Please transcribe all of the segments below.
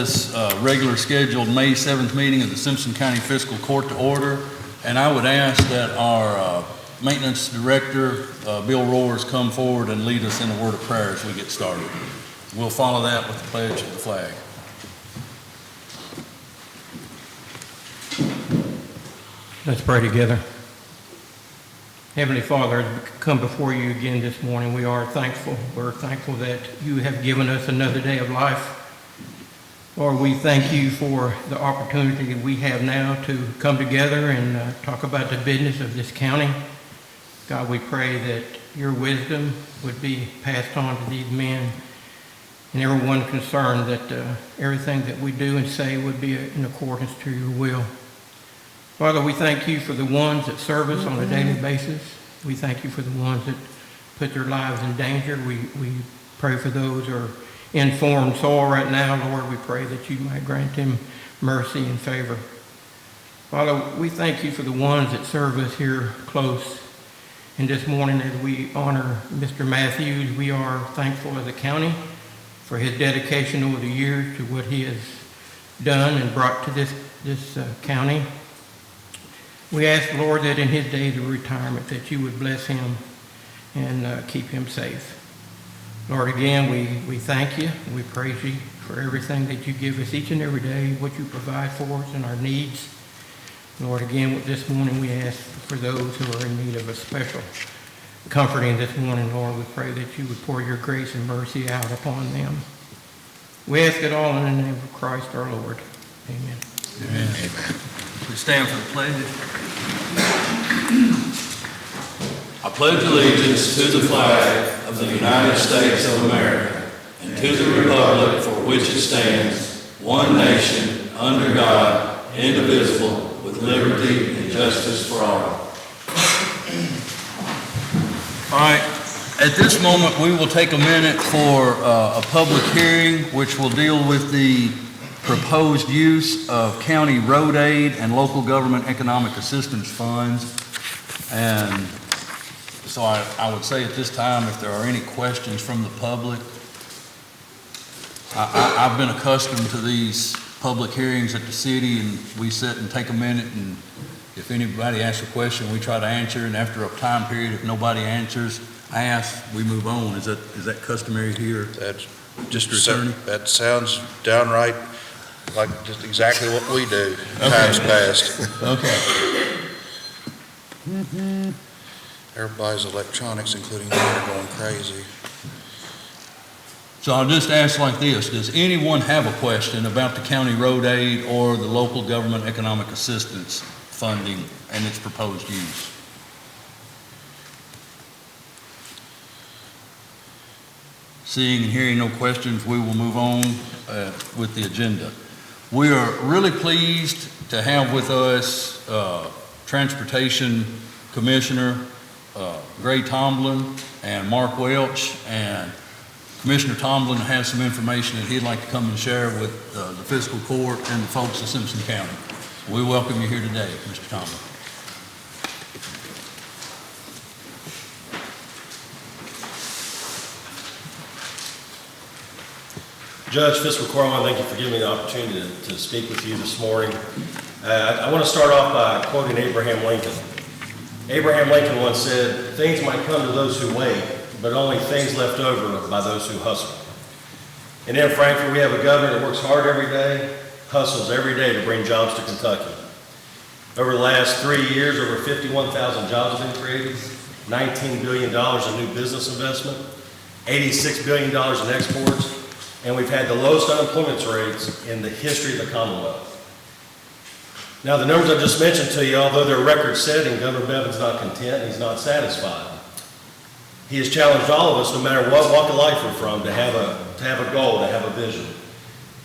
This regular scheduled May 7th meeting of the Simpson County Fiscal Court to order, and I would ask that our maintenance director, Bill Roars, come forward and lead us in a word of prayer as we get started. We'll follow that with the pledge of the flag. Let's pray together. Heavenly Father, as we come before you again this morning, we are thankful. We're thankful that you have given us another day of life. Lord, we thank you for the opportunity that we have now to come together and talk about the business of this county. God, we pray that your wisdom would be passed on to these men and everyone concerned, that everything that we do and say would be in accordance to your will. Father, we thank you for the ones that serve us on a daily basis. We thank you for the ones that put their lives in danger. We pray for those who are in foreign soil right now. Lord, we pray that you might grant them mercy and favor. Father, we thank you for the ones that serve us here close. And this morning, as we honor Mr. Matthews, we are thankful as a county for his dedication over the years to what he has done and brought to this county. We ask, Lord, that in his days of retirement, that you would bless him and keep him safe. Lord, again, we thank you and we praise you for everything that you give us each and every day, what you provide for us and our needs. Lord, again, this morning we ask for those who are in need of a special comforting this morning. Lord, we pray that you would pour your grace and mercy out upon them. We ask it all in the name of Christ our Lord. Amen. Amen. Amen. We stand for the pledge. I pledge allegiance to the flag of the United States of America and to the republic for which it stands, one nation, under God, indivisible, with liberty and justice for all. All right. At this moment, we will take a minute for a public hearing, which will deal with the proposed use of county road aid and local government economic assistance funds. And so I would say at this time, if there are any questions from the public, I've been accustomed to these public hearings at the city, and we sit and take a minute, and if anybody asks a question, we try to answer, and after a time period, if nobody answers, I ask, we move on. Is that customary here? That's Mr. Attorney? That sounds downright like just exactly what we do. Times past. Okay. Everybody's electronics, including mine, are going crazy. So I'll just ask like this. Does anyone have a question about the county road aid or the local government economic assistance funding and its proposed use? Seeing and hearing no questions, we will move on with the agenda. We are really pleased to have with us Transportation Commissioner Gray Tomblin and Mark Welch, and Commissioner Tomblin has some information that he'd like to come and share with the fiscal court and the folks of Simpson County. We welcome you here today, Mr. Tomblin. Judge, Fiscal Corwin, thank you for giving me the opportunity to speak with you this morning. I want to start off by quoting Abraham Lincoln. Abraham Lincoln once said, "Things might come to those who wait, but only things left over by those who hustle." And in Frankfort, we have a governor that works hard every day, hustles every day to bring jobs to Kentucky. Over the last 3 years, over 51,000 jobs have been created, $19 billion in new business investment, $86 billion in exports, and we've had the lowest unemployment rates in the history of the Commonwealth. Now, the numbers I just mentioned to you, although they're record-setting, Governor Bevin's not content and he's not satisfied. He has challenged all of us, no matter what walk of life we're from, to have a goal, to have a vision.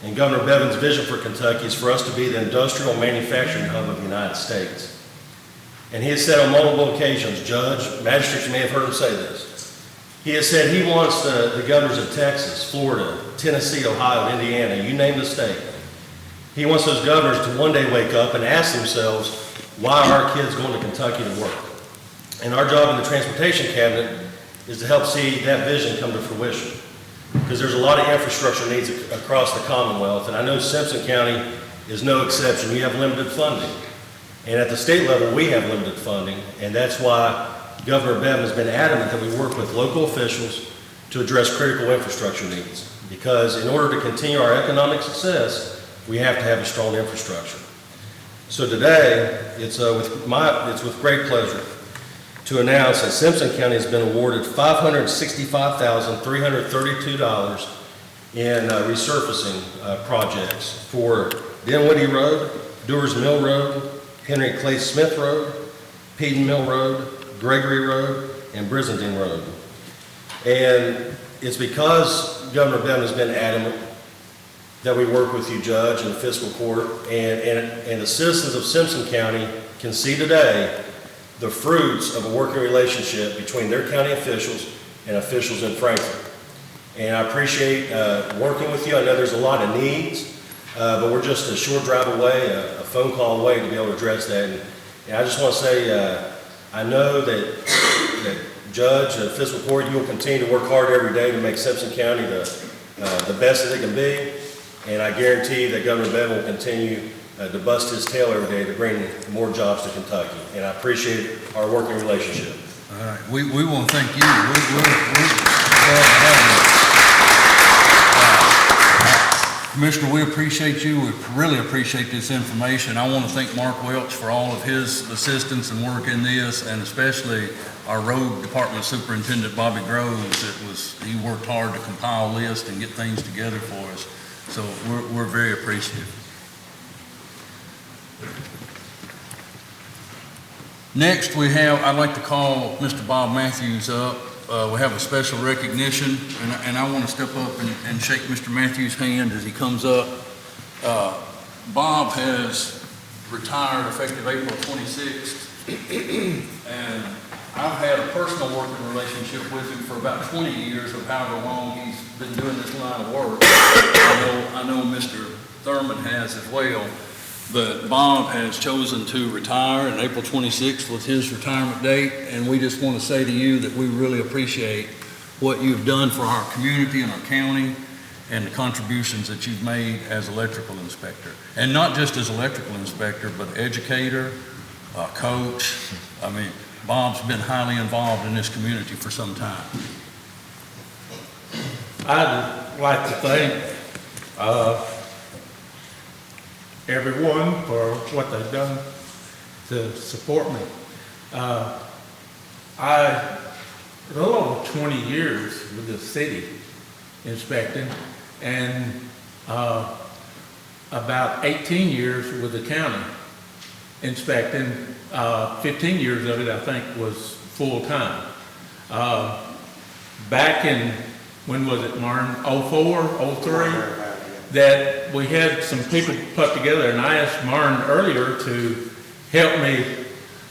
And Governor Bevin's vision for Kentucky is for us to be the industrial manufacturing hub of the United States. And he has said on multiple occasions, Judge, magistrates, you may have heard him say this. He has said he wants the governors of Texas, Florida, Tennessee, Ohio, and Indiana, you name the state. He wants those governors to one day wake up and ask themselves, why are our kids going to Kentucky to work? And our job in the Transportation Cabinet is to help see that vision come to fruition. because there's a lot of infrastructure needs across the Commonwealth, and I know Simpson County is no exception. We have limited funding. And at the state level, we have limited funding, and that's why Governor Bevin has been adamant that we work with local officials to address critical infrastructure needs. Because in order to continue our economic success, we have to have a strong infrastructure. So today, it's with great pleasure to announce that Simpson County has been awarded $565,332 in resurfacing projects for Dinwiddie Road, Dewars Mill Road, Henry Clay Smith Road, Peden Mill Road, Gregory Road, and Brizendine Road. And it's because Governor Bevin has been adamant that we work with you, Judge, and the fiscal court, and the citizens of Simpson County can see today the fruits of a working relationship between their county officials and officials in Franklin. And I appreciate working with you. I know there's a lot of needs, but we're just a short drive away, a phone call away to be able to address that. And I just want to say, I know that Judge, fiscal court, you will continue to work hard every day to make Simpson County the best that it can be. And I guarantee that Governor Bevin will continue to bust his tail every day to bring more jobs to Kentucky. And I appreciate our working relationship. All right, we want to thank you. We're glad to have you. Commissioner, we appreciate you. We really appreciate this information. I want to thank Mark Welch for all of his assistance and work in this, and especially our road department superintendent, Bobby Groves. He worked hard to compile a list and get things together for us. So we're very appreciative. Next, I'd like to call Mr. Bob Matthews up. We have a special recognition, and I want to step up and shake Mr. Matthews' hand as he comes up. Bob has retired effective April 26th, and I've had a personal working relationship with him for about 20 years, or however long he's been doing this line of work. I know Mr. Thurman has as well. But Bob has chosen to retire, and April 26th was his retirement date, and we just want to say to you that we really appreciate what you've done for our community and our county and the contributions that you've made as electrical inspector. And not just as electrical inspector, but educator, coach. I mean, Bob's been highly involved in this community for some time. I'd like to thank everyone for what they've done to support me. A little over 20 years with the city inspecting, and about 18 years with the county inspecting. 15 years of it, I think, was full-time. Back in, when was it, Martin? 04, 03? That we had some people put together, and I asked Martin earlier to help me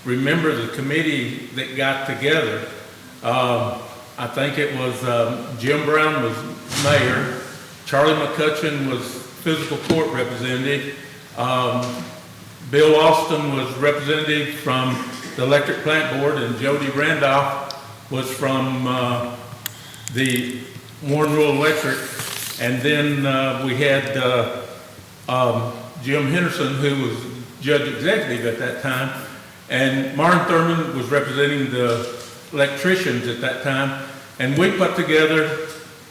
remember the committee that got together. I think it was Jim Brown was mayor, Charlie McCutcheon was physical court representative, Bill Austin was representative from the electric plant board, and Jody Randolph was from the Warren Rural Electric. And then we had Jim Henderson, who was judge executive at that time, and Martin Thurman was representing the electricians at that time. And we put together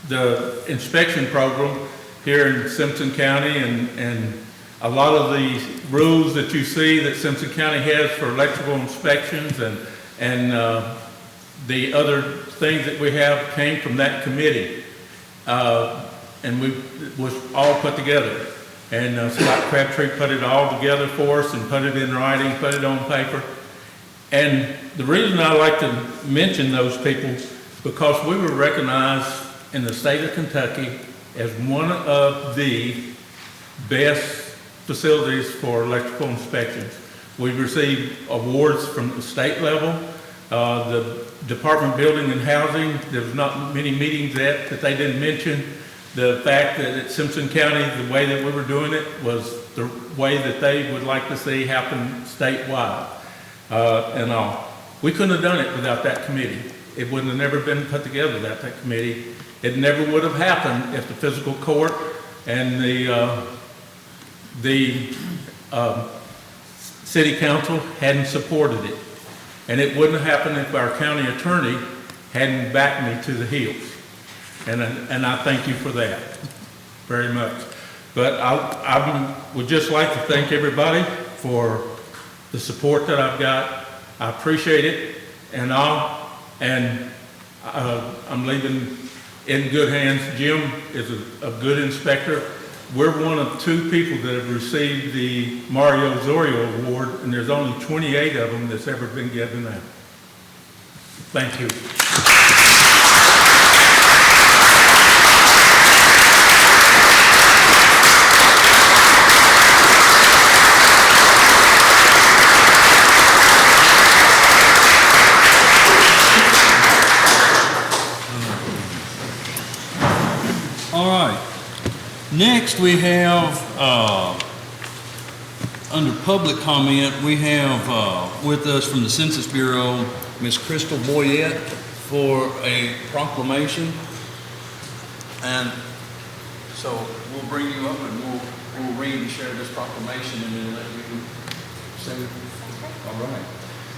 the inspection program here in Simpson County, and a lot of the rules that you see that Simpson County has for electrical inspections and the other things that we have came from that committee. And it was all put together. And Scott Crabtree put it all together for us and put it in writing, put it on paper. And the reason I like to mention those people, because we were recognized in the state of Kentucky as one of the best facilities for electrical inspections. We've received awards from the state level. The Department of Building and Housing, there's not many meetings that they didn't mention. The fact that at Simpson County, the way that we were doing it was the way that they would like to see happen statewide and all. We couldn't have done it without that committee. it would have never been put together, that committee. It never would have happened if the physical court and the city council hadn't supported it. And it wouldn't have happened if our county attorney hadn't backed me to the heels. And I thank you for that very much. But I would just like to thank everybody for the support that I've got. I appreciate it, and I'm leaving in good hands. Jim is a good inspector. We're one of 2 people that have received the Mario Zorio Award, and there's only 28 of them that's ever been given out. Thank you. All right. Next, we have, under public comment, we have with us from the Census Bureau, Ms. Crystal Boyette, for a proclamation. And so we'll bring you up and we'll read and share this proclamation and then let you say it. All right.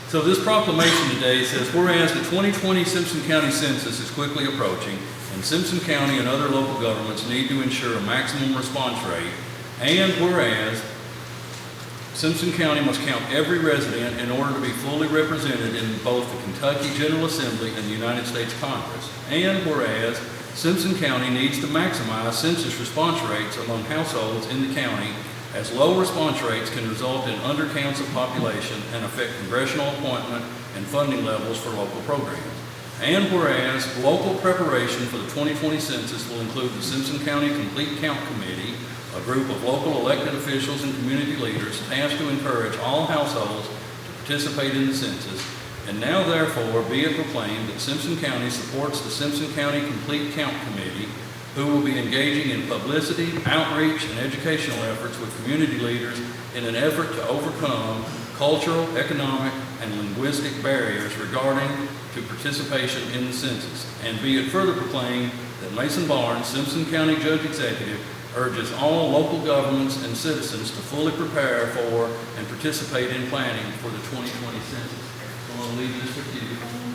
So this proclamation today says, whereas the 2020 Simpson County Census is quickly approaching, and Simpson County and other local governments need to ensure a maximum response rate, and whereas Simpson County must count every resident in order to be fully represented in both the Kentucky General Assembly and the United States Congress, and whereas Simpson County needs to maximize census response rates among households in the county, as low response rates can result in undercounts of population and affect congressional appointment and funding levels for local programs. And whereas local preparation for the 2020 census will include the Simpson County Complete Count Committee, a group of local elected officials and community leaders tasked to encourage all households to participate in the census. And now therefore be it proclaimed that Simpson County supports the Simpson County Complete Count Committee, who will be engaging in publicity, outreach, and educational efforts with community leaders in an effort to overcome cultural, economic, and linguistic barriers regarding to participation in the census. And be it further proclaimed that Mason Barnes, Simpson County Judge Executive, urges all local governments and citizens to fully prepare for and participate in planning for the 2020 census. So I'll leave this with you.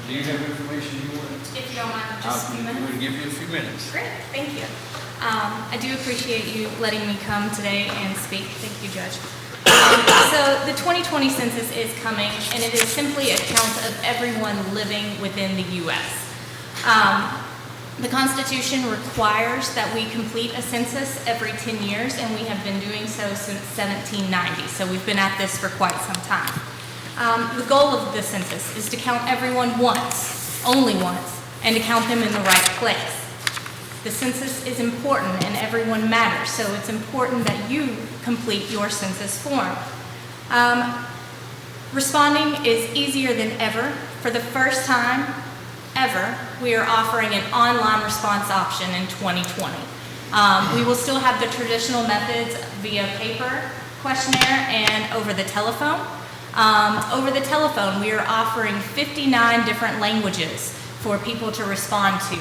Do you have information you want? If you don't mind, just a few minutes. I'm going to give you a few minutes. Great, thank you. I do appreciate you letting me come today and speak. Thank you, Judge. So the 2020 census is coming, and it is simply a count of everyone living within the U.S. The Constitution requires that we complete a census every 10 years, and we have been doing so since 1790. So we've been at this for quite some time. The goal of the census is to count everyone once, only once, and to count them in the right place. The census is important and everyone matters, so it's important that you complete your census form. Responding is easier than ever. For the first time ever, we are offering an online response option in 2020. We will still have the traditional methods via paper questionnaire and over the telephone. Over the telephone, we are offering 59 different languages for people to respond to.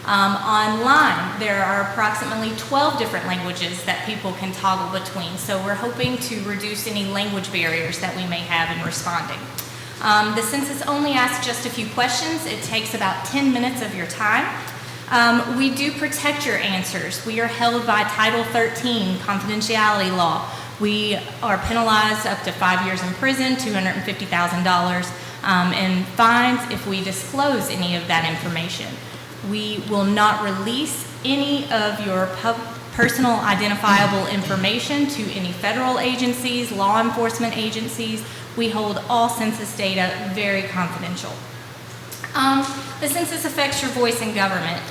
Online, there are approximately 12 different languages that people can toggle between, so we're hoping to reduce any language barriers that we may have in responding. The census only asks just a few questions. It takes about 10 minutes of your time. We do protect your answers. We are held by Title 13 confidentiality law. We are penalized up to 5 years in prison, $250,000 in fines if we disclose any of that information. We will not release any of your personal identifiable information to any federal agencies, law enforcement agencies. We hold all census data very confidential. The census affects your voice in government.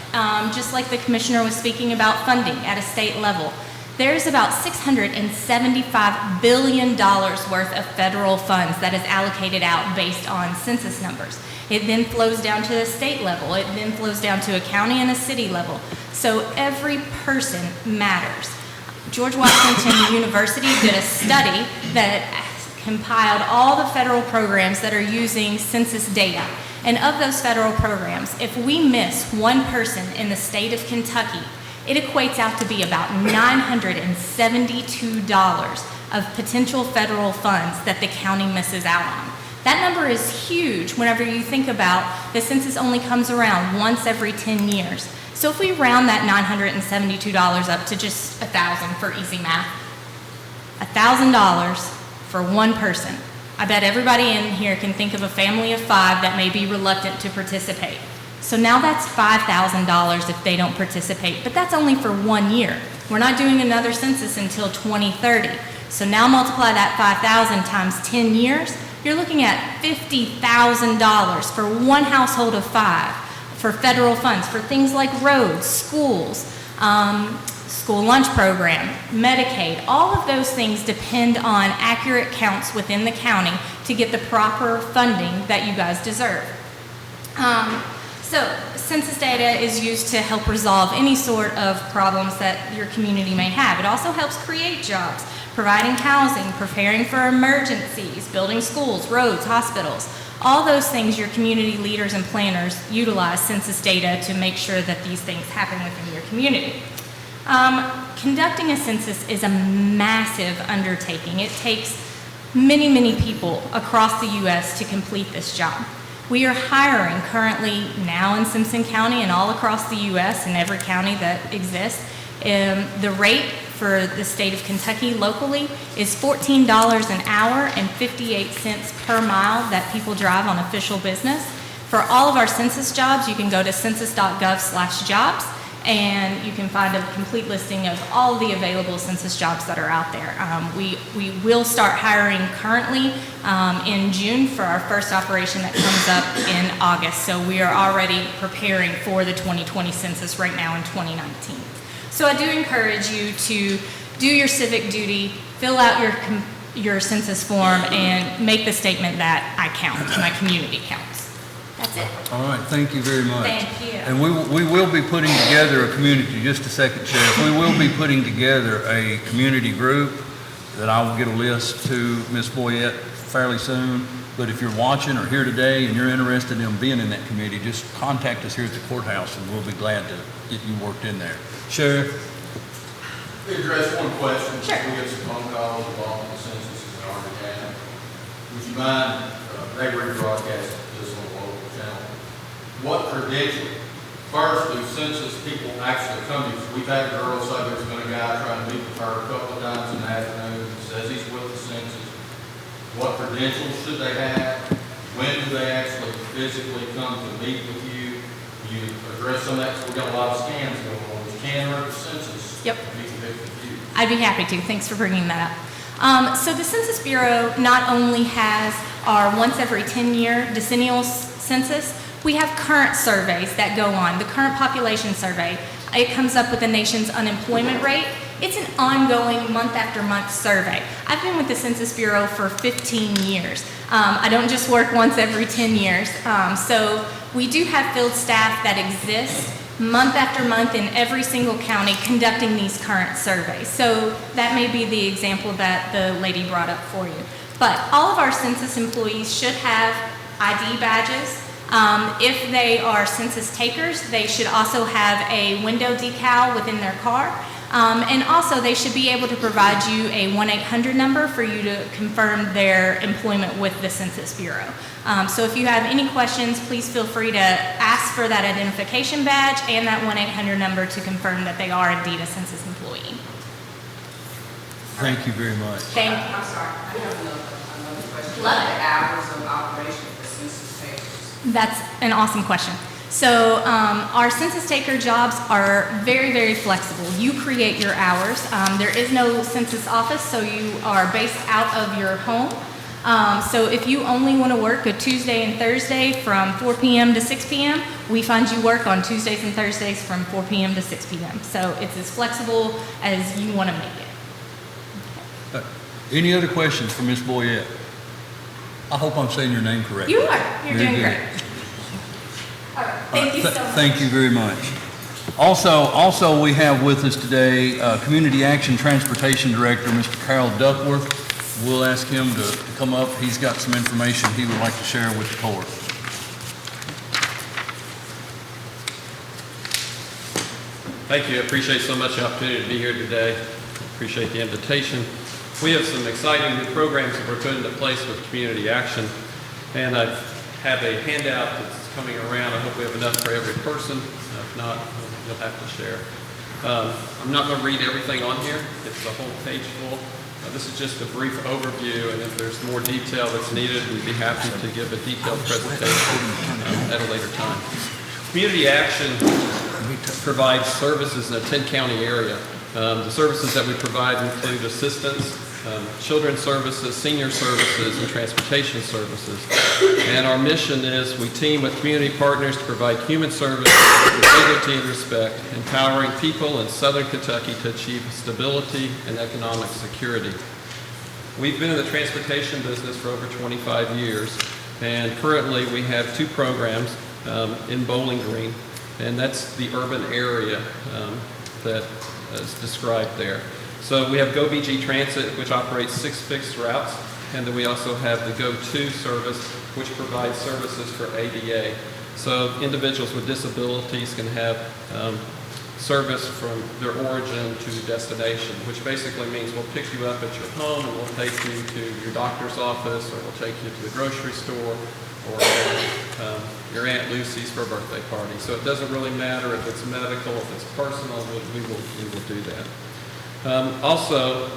Just like the commissioner was speaking about funding at a state level, there's about $675 billion worth of federal funds that is allocated out based on census numbers. It then flows down to the state level. It then flows down to a county and a city level. So every person matters. George Washington University did a study that compiled all the federal programs that are using census data. And of those federal programs, if we miss one person in the state of Kentucky, it equates out to be about $972 of potential federal funds that the county misses out on. That number is huge whenever you think about the census only comes around once every 10 years. So if we round that $972 up to just $1,000 for easy math, $1,000 for one person. I bet everybody in here can think of a family of 5 that may be reluctant to participate. So now that's $5,000 if they don't participate, but that's only for 1 year. We're not doing another census until 2030. So now multiply that 5,000 times 10 years, you're looking at $50,000 for one household of 5 for federal funds, for things like roads, schools, school lunch program, Medicaid. All of those things depend on accurate counts within the county to get the proper funding that you guys deserve. So census data is used to help resolve any sort of problems that your community may have. It also helps create jobs, providing housing, preparing for emergencies, building schools, roads, hospitals. All those things your community leaders and planners utilize census data to make sure that these things happen within your community. Conducting a census is a massive undertaking. It takes many, many people across the U.S. to complete this job. We are hiring currently now in Simpson County and all across the U.S. in every county that exists. The rate for the state of Kentucky locally is $14 an hour and 58 cents per mile that people drive on official business. For all of our census jobs, you can go to census.gov/jobs and you can find a complete listing of all of the available census jobs that are out there. We will start hiring currently in June for our first operation that comes up in August. So we are already preparing for the 2020 census right now in 2019. So I do encourage you to do your civic duty, fill out your census form, and make the statement that I count, my community counts. That's it. All right, thank you very much. Thank you. And we will be putting together a community, just a second, Sheriff. We will be putting together a community group that I will get a list to Ms. Boyette fairly soon. But if you're watching or here today and you're interested in being in that committee, just contact us here at the courthouse and we'll be glad to get you worked in there. Sheriff? Let me address one question. Sure. We get some phone calls involving the census in our county. Would you mind, they rebroadcast this on the local channel? What credential? First, do census people actually come to you? We've had a girl say there's been a guy trying to meet with her a couple of times in the afternoon and says he's with the census. What credentials should they have? When do they actually physically come to meet with you? You address some of that, 'cause we've got a lot of scams going on. We can run the census. Yep. Be a bit confused. I'd be happy to. Thanks for bringing that up. So the Census Bureau not only has our once every 10-year decennial census, we have current surveys that go on. The current population survey, it comes up with the nation's unemployment rate. It's an ongoing month after month survey. I've been with the Census Bureau for 15 years. I don't just work once every 10 years. So we do have field staff that exist month after month in every single county conducting these current surveys. So that may be the example that the lady brought up for you. But all of our census employees should have ID badges. If they are census takers, they should also have a window decal within their car. And also they should be able to provide you a 1-800 number for you to confirm their employment with the Census Bureau. So if you have any questions, please feel free to ask for that identification badge and that 1-800 number to confirm that they are indeed a census employee. Thank you very much. Thank you. I'm sorry, I have another question. Love What it. are the hours of operation for census takers? That's an awesome question. So our census taker jobs are very, very flexible. You create your hours. There is no census office, so you are based out of your home. So if you only want to work a Tuesday and Thursday from 4 p.m. to 6 p.m., we find you work on Tuesdays and Thursdays from 4 p.m. to 6 p.m. So it's as flexible as you want to make it. Any other questions for Ms. Boyette? I hope I'm saying your name correctly. You are. You're Very doing good. great. All right. Thank you so much. Thank you very much. Also, we have with us today Community Action Transportation Director, Mr. Carol Duckworth. We'll ask him to come up. He's got some information he would like to share with the court. Thank you. I appreciate so much the opportunity to be here today. Appreciate the invitation. We have some exciting new programs that we're putting into place with Community Action. And I have a handout that's coming around. I hope we have enough for every person. If not, you'll have to share. I'm not going to read everything on here. It's a whole page full. This is just a brief overview, and if there's more detail that's needed, we'd be happy to give a detailed presentation at a later time. Community Action provides services in a 10-county area. The services that we provide include assistance, children's services, senior services, and transportation services. And our mission is we team with community partners to provide human service with dignity and respect, empowering people in Southern Kentucky to achieve stability and economic security. We've been in the transportation business for over 25 years, and currently we have 2 programs in Bowling Green, and that's the urban area that is described there. So we have GoBG Transit, which operates 6 fixed routes, and then we also have the Go2 service, which provides services for ADA. So individuals with disabilities can have service from their origin to destination, which basically means we'll pick you up at your home and we'll take you to your doctor's office, or we'll take you to the grocery store, or your Aunt Lucy's for a birthday party. So it doesn't really matter if it's medical, if it's personal, we will do that. Also,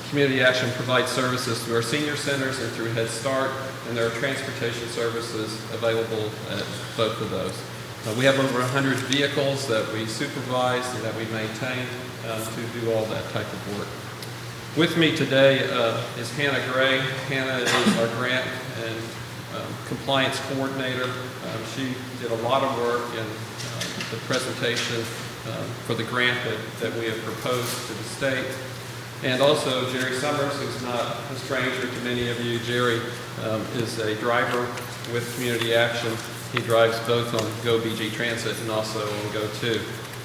Community Action provides services through our senior centers and through Head Start, and there are transportation services available at both of those. We have over 100 vehicles that we supervise and that we maintain to do all that type of work. With me today is Hannah Gray. Hannah is our grant and compliance coordinator. She did a lot of work in the presentation for the grant that we have proposed to the state. And also Jerry Summers, who's not a stranger to many of you. Jerry is a driver with Community Action. He drives both on GoBG Transit and also on Go2.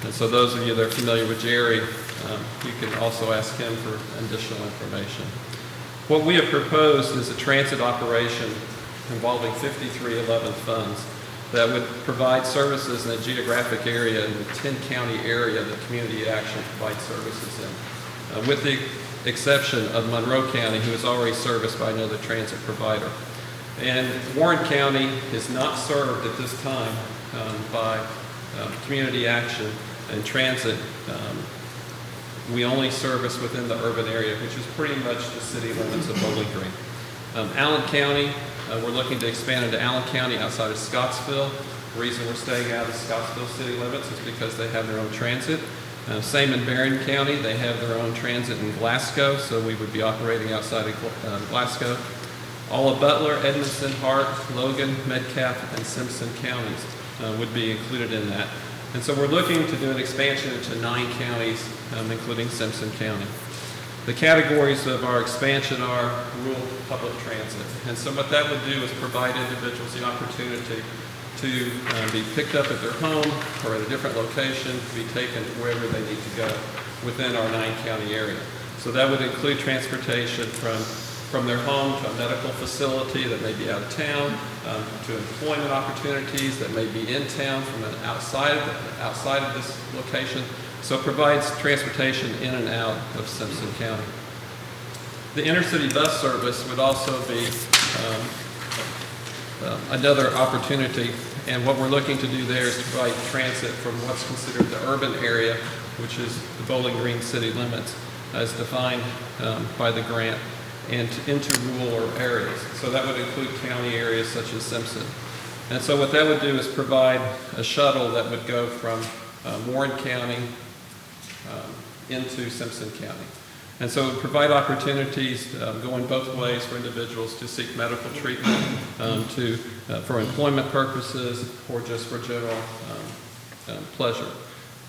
And so those of you that are familiar with Jerry, you can also ask him for additional information. What we have proposed is a transit operation involving 5311 funds that would provide services in a geographic area, in the 10-county area that Community Action provides services in, with the exception of Monroe County, who is already serviced by another transit provider. And Warren County is not served at this time by Community Action and transit. We only service within the urban area, which is pretty much the city limits of Bowling Green. Allen County, we're looking to expand into Allen County outside of Scottsville. The reason we're staying out of Scottsville city limits is because they have their own transit. Same in Barron County, they have their own transit in Glasgow, so we would be operating outside of Glasgow. All of Butler, Edmondson, Hart, Logan, Metcalfe, and Simpson counties would be included in that. And so we're looking to do an expansion into 9 counties, including Simpson County. The categories of our expansion are rural public transit. And so what that would do is provide individuals the opportunity to be picked up at their home or at a different location, to be taken to wherever they need to go within our 9-county area. So that would include transportation from their home to a medical facility that may be out of town, to employment opportunities that may be in town from an outside of this location. So it provides transportation in and out of Simpson County. The intercity bus service would also be another opportunity, and what we're looking to do there is to provide transit from what's considered the urban area, which is the Bowling Green city limits, as defined by the grant, and into rural areas. So that would include county areas such as Simpson. And so what that would do is provide a shuttle that would go from Warren County into Simpson County. And so it would provide opportunities going both ways for individuals to seek medical treatment, for employment purposes, or just for general pleasure.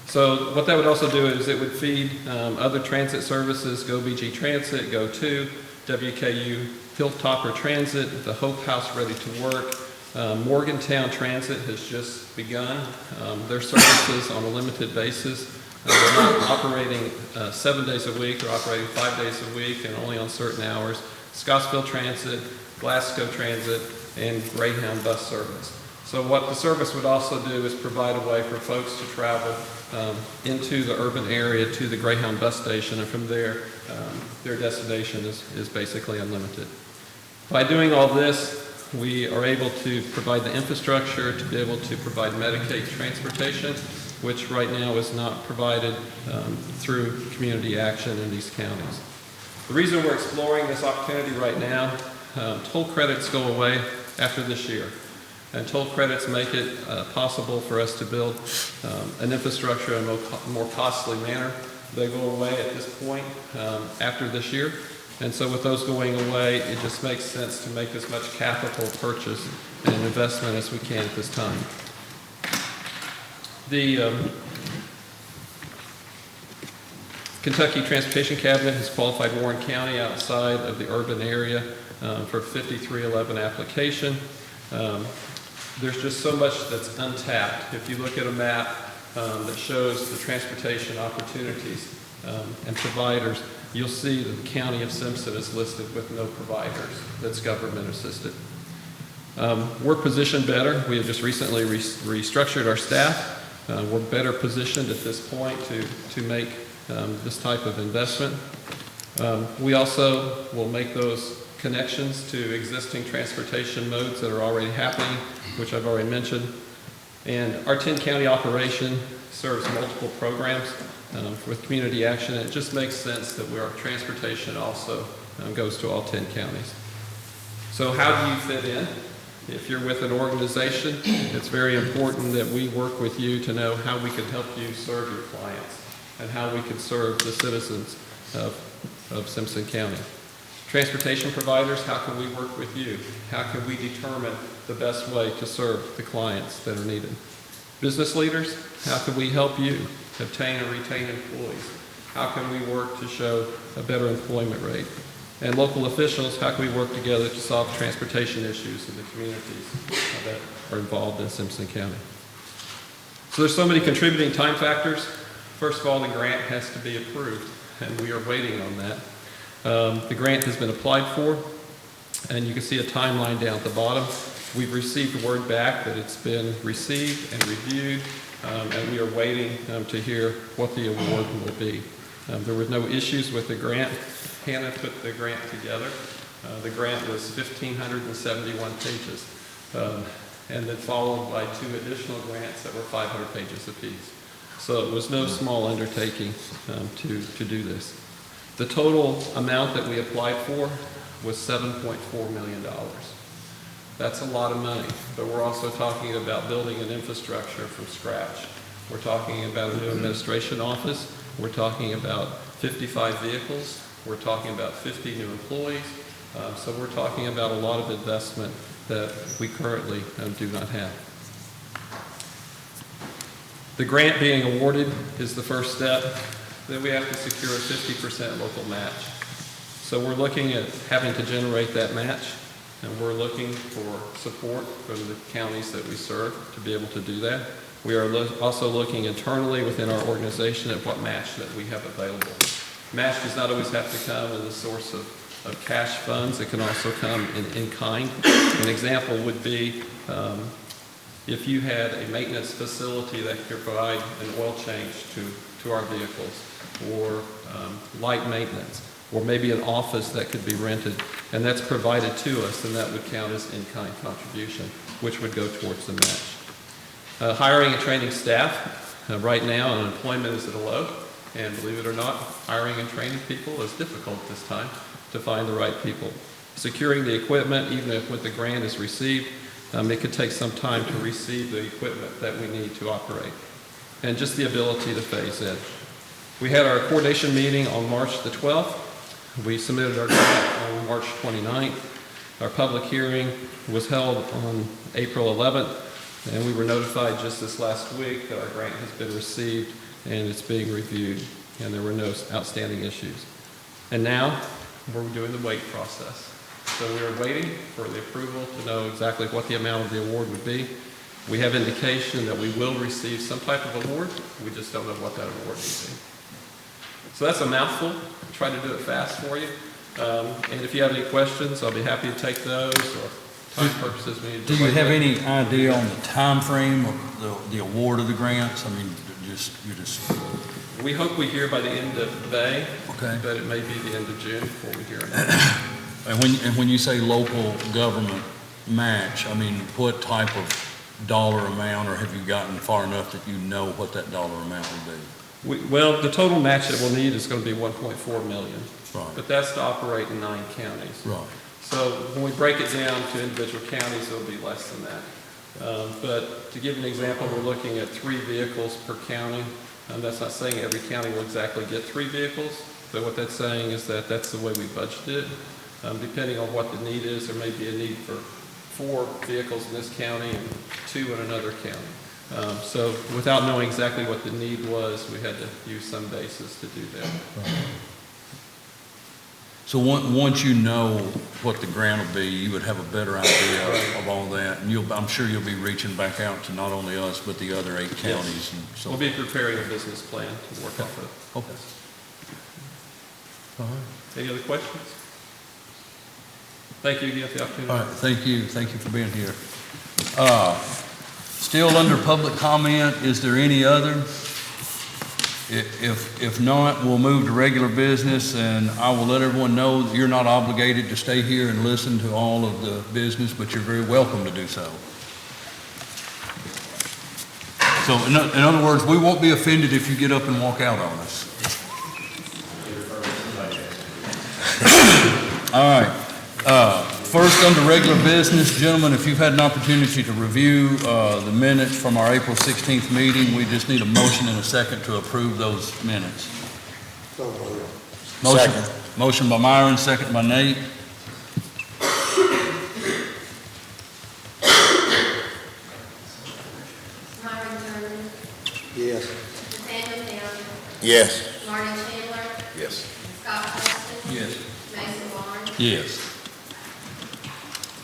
So what that would also do is it would feed other transit services, GoBG Transit, Go2, WKU Hilltopper Transit, the Hope House Ready to Work. Morgantown Transit has just begun their services on a limited basis. They're not operating 7 days a week, they're operating 5 days a week and only on certain hours. Scottsville Transit, Glasgow Transit, and Greyhound bus service. So what the service would also do is provide a way for folks to travel into the urban area to the Greyhound bus station, and from there, their destination is basically unlimited. By doing all this, we are able to provide the infrastructure to be able to provide Medicaid transportation, which right now is not provided through community action in these counties. The reason we're exploring this opportunity right now, toll credits go away after this year. And toll credits make it possible for us to build an infrastructure in a more costly manner. They go away at this point after this year. And so with those going away, it just makes sense to make as much capital purchase and investment as we can at this time. The Kentucky Transportation Cabinet has qualified Warren County outside of the urban area for 5311 application. There's just so much that's untapped. If you look at a map that shows the transportation opportunities and providers, you'll see that the county of Simpson is listed with no providers that's government assisted. We're positioned better. We have just recently restructured our staff. We're better positioned at this point to make this type of investment. We also will make those connections to existing transportation modes that are already happening, which I've already mentioned. And our 10-county operation serves multiple programs with community action. It just makes sense that our transportation also goes to all 10 counties. So how do you fit in? If you're with an organization, it's very important that we work with you to know how we can help you serve your clients and how we can serve the citizens of Simpson County. Transportation providers, how can we work with you? How can we determine the best way to serve the clients that are needed? Business leaders, how can we help you obtain and retain employees? How can we work to show a better employment rate? And local officials, how can we work together to solve transportation issues in the communities that are involved in Simpson County? So there's so many contributing time factors. First of all, the grant has to be approved, and we are waiting on that. The grant has been applied for, and you can see a timeline down at the bottom. We've received word back that it's been received and reviewed, and we are waiting to hear what the award will be. There were no issues with the grant. Hannah put the grant together. The grant was 1,571 pages, and then followed by 2 additional grants that were 500 pages apiece. So it was no small undertaking to do this. The total amount that we applied for was $7.4 million. That's a lot of money, but we're also talking about building an infrastructure from scratch. We're talking about a new administration office. We're talking about 55 vehicles. We're talking about 50 new employees. So we're talking about a lot of investment that we currently do not have. The grant being awarded is the first step. Then we have to secure a 50% local match. So we're looking at having to generate that match, and we're looking for support from the counties that we serve to be able to do that. We are also looking internally within our organization at what match that we have available. Match does not always have to come as a source of cash funds. It can also come in kind. An example would be if you had a maintenance facility that could provide an oil change to our vehicles, or light maintenance, or maybe an office that could be rented, and that's provided to us, then that would count as in-kind contribution, which would go towards the match. Hiring and training staff. Right now, unemployment is at a low, and believe it or not, hiring and training people is difficult this time to find the right people. Securing the equipment, even if when the grant is received, it could take some time to receive the equipment that we need to operate, and just the ability to phase in. We had our coordination meeting on March the 12th. We submitted our grant on March 29th. Our public hearing was held on April 11th, and we were notified just this last week that our grant has been received and it's being reviewed, and there were no outstanding issues. And now we're doing the wait process. So we are waiting for the approval to know exactly what the amount of the award would be. We have indication that we will receive some type of award. We just don't know what that award would be. So that's a mouthful. I'll try to do it fast for you. And if you have any questions, I'll be happy to take those, or time purposes. Do you have any idea on the time frame of the award of the grants? I mean, you're just, We hope we hear by the end of May, okay? but it may be the end of June before we hear it. And when you say local government match, I mean, what type of dollar amount, or have you gotten far enough that you know what that dollar amount will be? Well, the total match that we'll need is going to be 1.4 million, Right, but that's to operate in 9 counties. right. So when we break it down to individual counties, it'll be less than that. But to give an example, we're looking at 3 vehicles per county. That's not saying every county will exactly get 3 vehicles, but what that's saying is that that's the way we budgeted it. Depending on what the need is, there may be a need for 4 vehicles in this county and 2 in another county. So without knowing exactly what the need was, we had to use some basis to do that. So once you know what the grant will be, you would have a better idea of all that, and I'm sure you'll be reaching back out to not only us, but the other 8 counties and so. We'll be preparing a business plan to work off of. Okay. All right. Any other questions? Thank you again for the opportunity. All right, thank you for being here. Still under public comment, is there any other? If not, we'll move to regular business, and I will let everyone know that you're not obligated to stay here and listen to all of the business, but you're very welcome to do so. So in other words, we won't be offended if you get up and walk out on us. All right. First, under regular business, gentlemen, if you've had an opportunity to review the minutes from our April 16th meeting, we just need a motion and a second to approve those minutes. Motion by Myron, second by Nate. Myron Turner, Yes. Nathaniel Downing, Yes. Marty Chandler, Yes. Scott Hudson, Yes. Mason Barnes. Yes.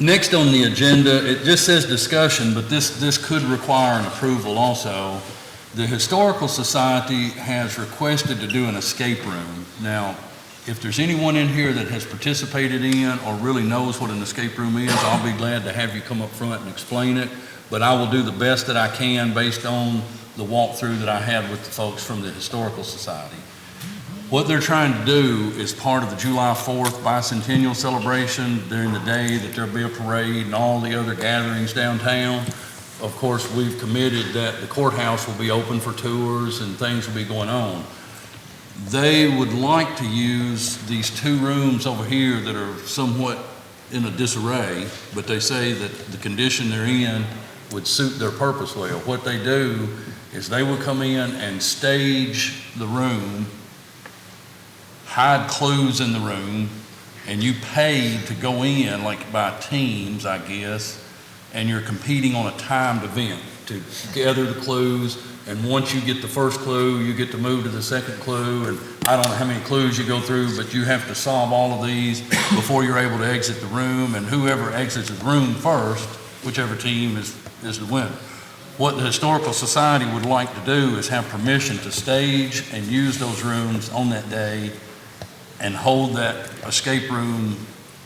Next on the agenda, it just says discussion, but this could require an approval also. The Historical Society has requested to do an escape room. Now, if there's anyone in here that has participated in or really knows what an escape room is, I'll be glad to have you come up front and explain it. But I will do the best that I can based on the walkthrough that I had with the folks from the Historical Society. What they're trying to do is part of the July 4th bicentennial celebration during the day that there'll be a parade and all the other gatherings downtown. Of course, we've committed that the courthouse will be open for tours and things will be going on. They would like to use these 2 rooms over here that are somewhat in a disarray, but they say that the condition they're in would suit their purpose well. What they do is they will come in and stage the room, hide clues in the room, and you pay to go in, like by teams, I guess, and you're competing on a timed event to gather the clues, and once you get the first clue, you get to move to the second clue, and I don't know how many clues you go through, but you have to solve all of these before you're able to exit the room, and whoever exits the room first, whichever team is the winner. What the Historical Society would like to do is have permission to stage and use those rooms on that day and hold that escape room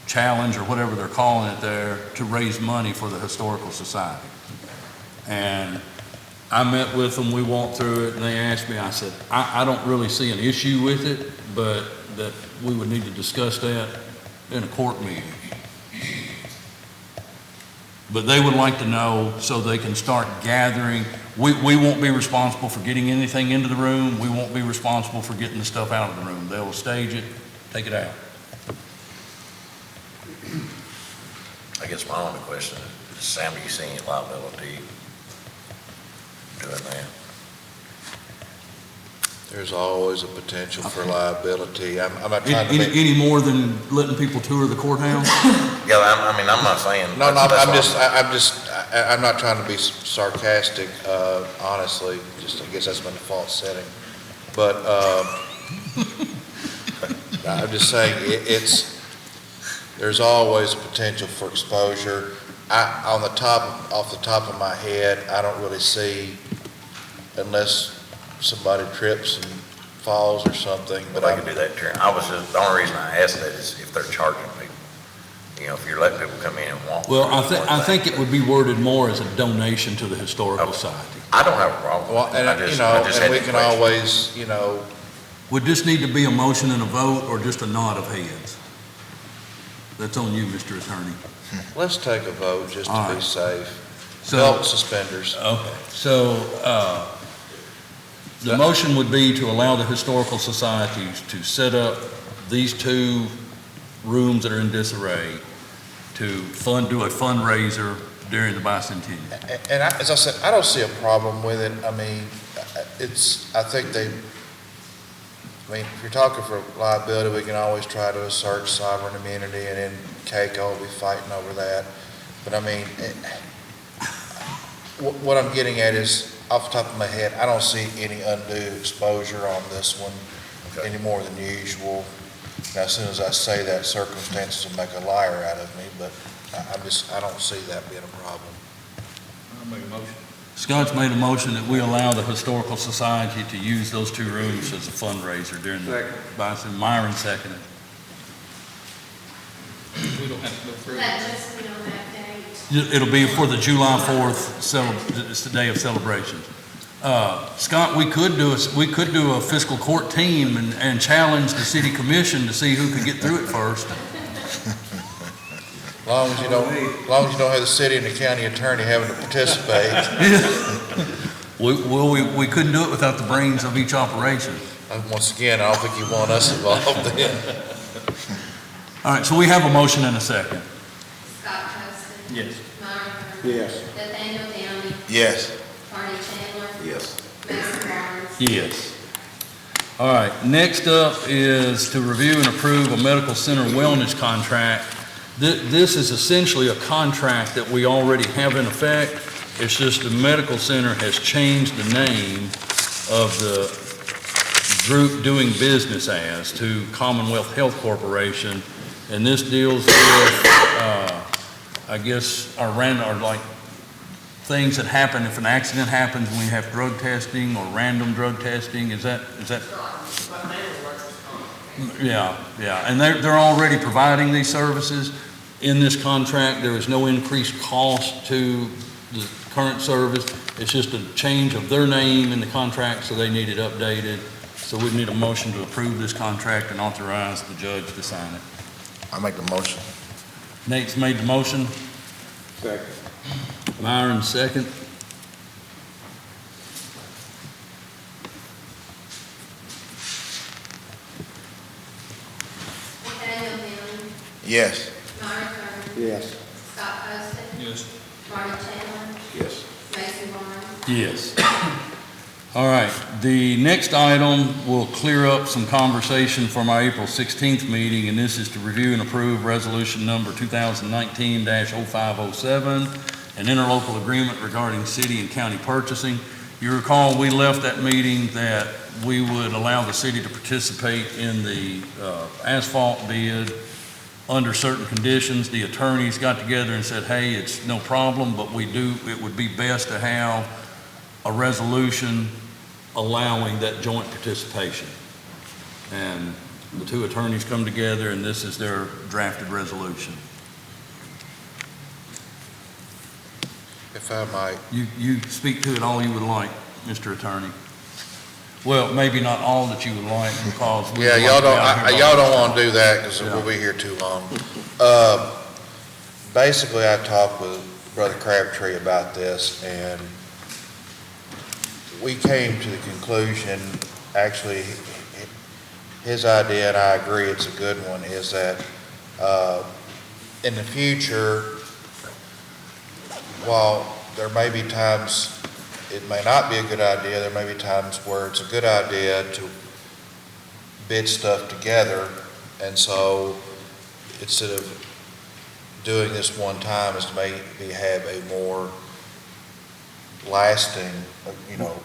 challenge or whatever they're calling it there to raise money for the Historical Society. And I met with them, we walked through it, and they asked me, I said, I don't really see an issue with it, but that we would need to discuss that in a court meeting. But they would like to know so they can start gathering. We won't be responsible for getting anything into the room. We won't be responsible for getting the stuff out of the room. They will stage it, take it out. I guess my only question is, Sam, do you see any liability doing that? There's always a potential for liability. I'm not trying to make. Any more than letting people tour the courthouse? Yeah, I mean, I'm not saying. No, that's I'm not trying to be sarcastic, honestly, just, I guess that's my default setting. But, I'm just saying, there's always a potential for exposure. Off the top of my head, I don't really see, unless somebody trips and falls or something. But I could do that during, the only reason I asked that is if they're charging people. You know, if you're letting people come in and walk. Well, I think it would be worded more as a donation to the Historical Society. I don't have a problem Well, with it. and, I just and had we the can question. always, Would this need to be a motion and a vote, or just a nod of heads? That's on you, Mr. Attorney. let's take a vote just All to be right. safe. So, Belt suspenders. okay, so, the motion would be to allow the historical societies to set up these two rooms that are in disarray to do a fundraiser during the bicentennial. And as I said, I don't see a problem with it. I mean, if you're talking for liability, we can always try to assert sovereign immunity, and then Keiko will be fighting over that. But I mean, what I'm getting at is, off the top of my head, I don't see any undue exposure on this one any more than usual. Now, as soon as I say that, circumstances will make a liar out of me, but I don't see that being a problem. I'll make a motion. Scott's made a motion that we allow the Historical Society to use those two rooms as a fundraiser during the bicentennial. Myron seconded. We don't have to go through That it. just be on that date. It'll be for the July 4th, it's the day of celebrations. Scott, we could do a fiscal court team and challenge the city commission to see who could get through it first. As long as you don't have the city and the county attorney having to participate. We couldn't do it without the brains of each operation. Once again, I don't think you want us involved then. All right, so we have a motion and a second. Scott Hudson. Yes. Myron Thurman. Yes. Nathaniel Downing. Yes. Barney Chandler. Yes. Mason Barnes. Yes. All right, next up is to review and approve a medical center wellness contract. This is essentially a contract that we already have in effect. It's just the medical center has changed the name of the group doing business as to Commonwealth Health Corporation. And this deals with, I guess, our things that happen if an accident happens, when we have drug testing or random drug testing. Is that? Yeah, and they're already providing these services. In this contract, there is no increased cost to the current service. It's just a change of their name in the contract, so they need it updated. So we need a motion to approve this contract and authorize the judge to sign it. I make the motion. Nate's made the motion. Second. Myron, second. Nathaniel Downing. Yes. Myron Thurman. Yes. Scott Hudson. Yes. Barney Chandler. Yes. Mason Barnes. Yes. All right, the next item will clear up some conversation from our April 16th meeting, and this is to review and approve resolution number 2019-0507, an interlocal agreement regarding city and county purchasing. You recall, we left that meeting that we would allow the city to participate in the asphalt bid under certain conditions. The attorneys got together and said, hey, it's no problem, but it would be best to have a resolution allowing that joint participation. And the two attorneys come together, and this is their drafted resolution. If I might, You speak to it all you would like, Mr. Attorney. Well, maybe not all that you would like, because we yeah, would y'all like to be out here don't by- want to do that because Yeah. we'll be here too long. Basically, I talked with Brother Crabtree about this, and we came to the conclusion, actually, his idea, and I agree it's a good one, is that in the future, while there may be times it may not be a good idea, there may be times where it's a good idea to bid stuff together. And so instead of doing this one time, is to maybe have a more lasting,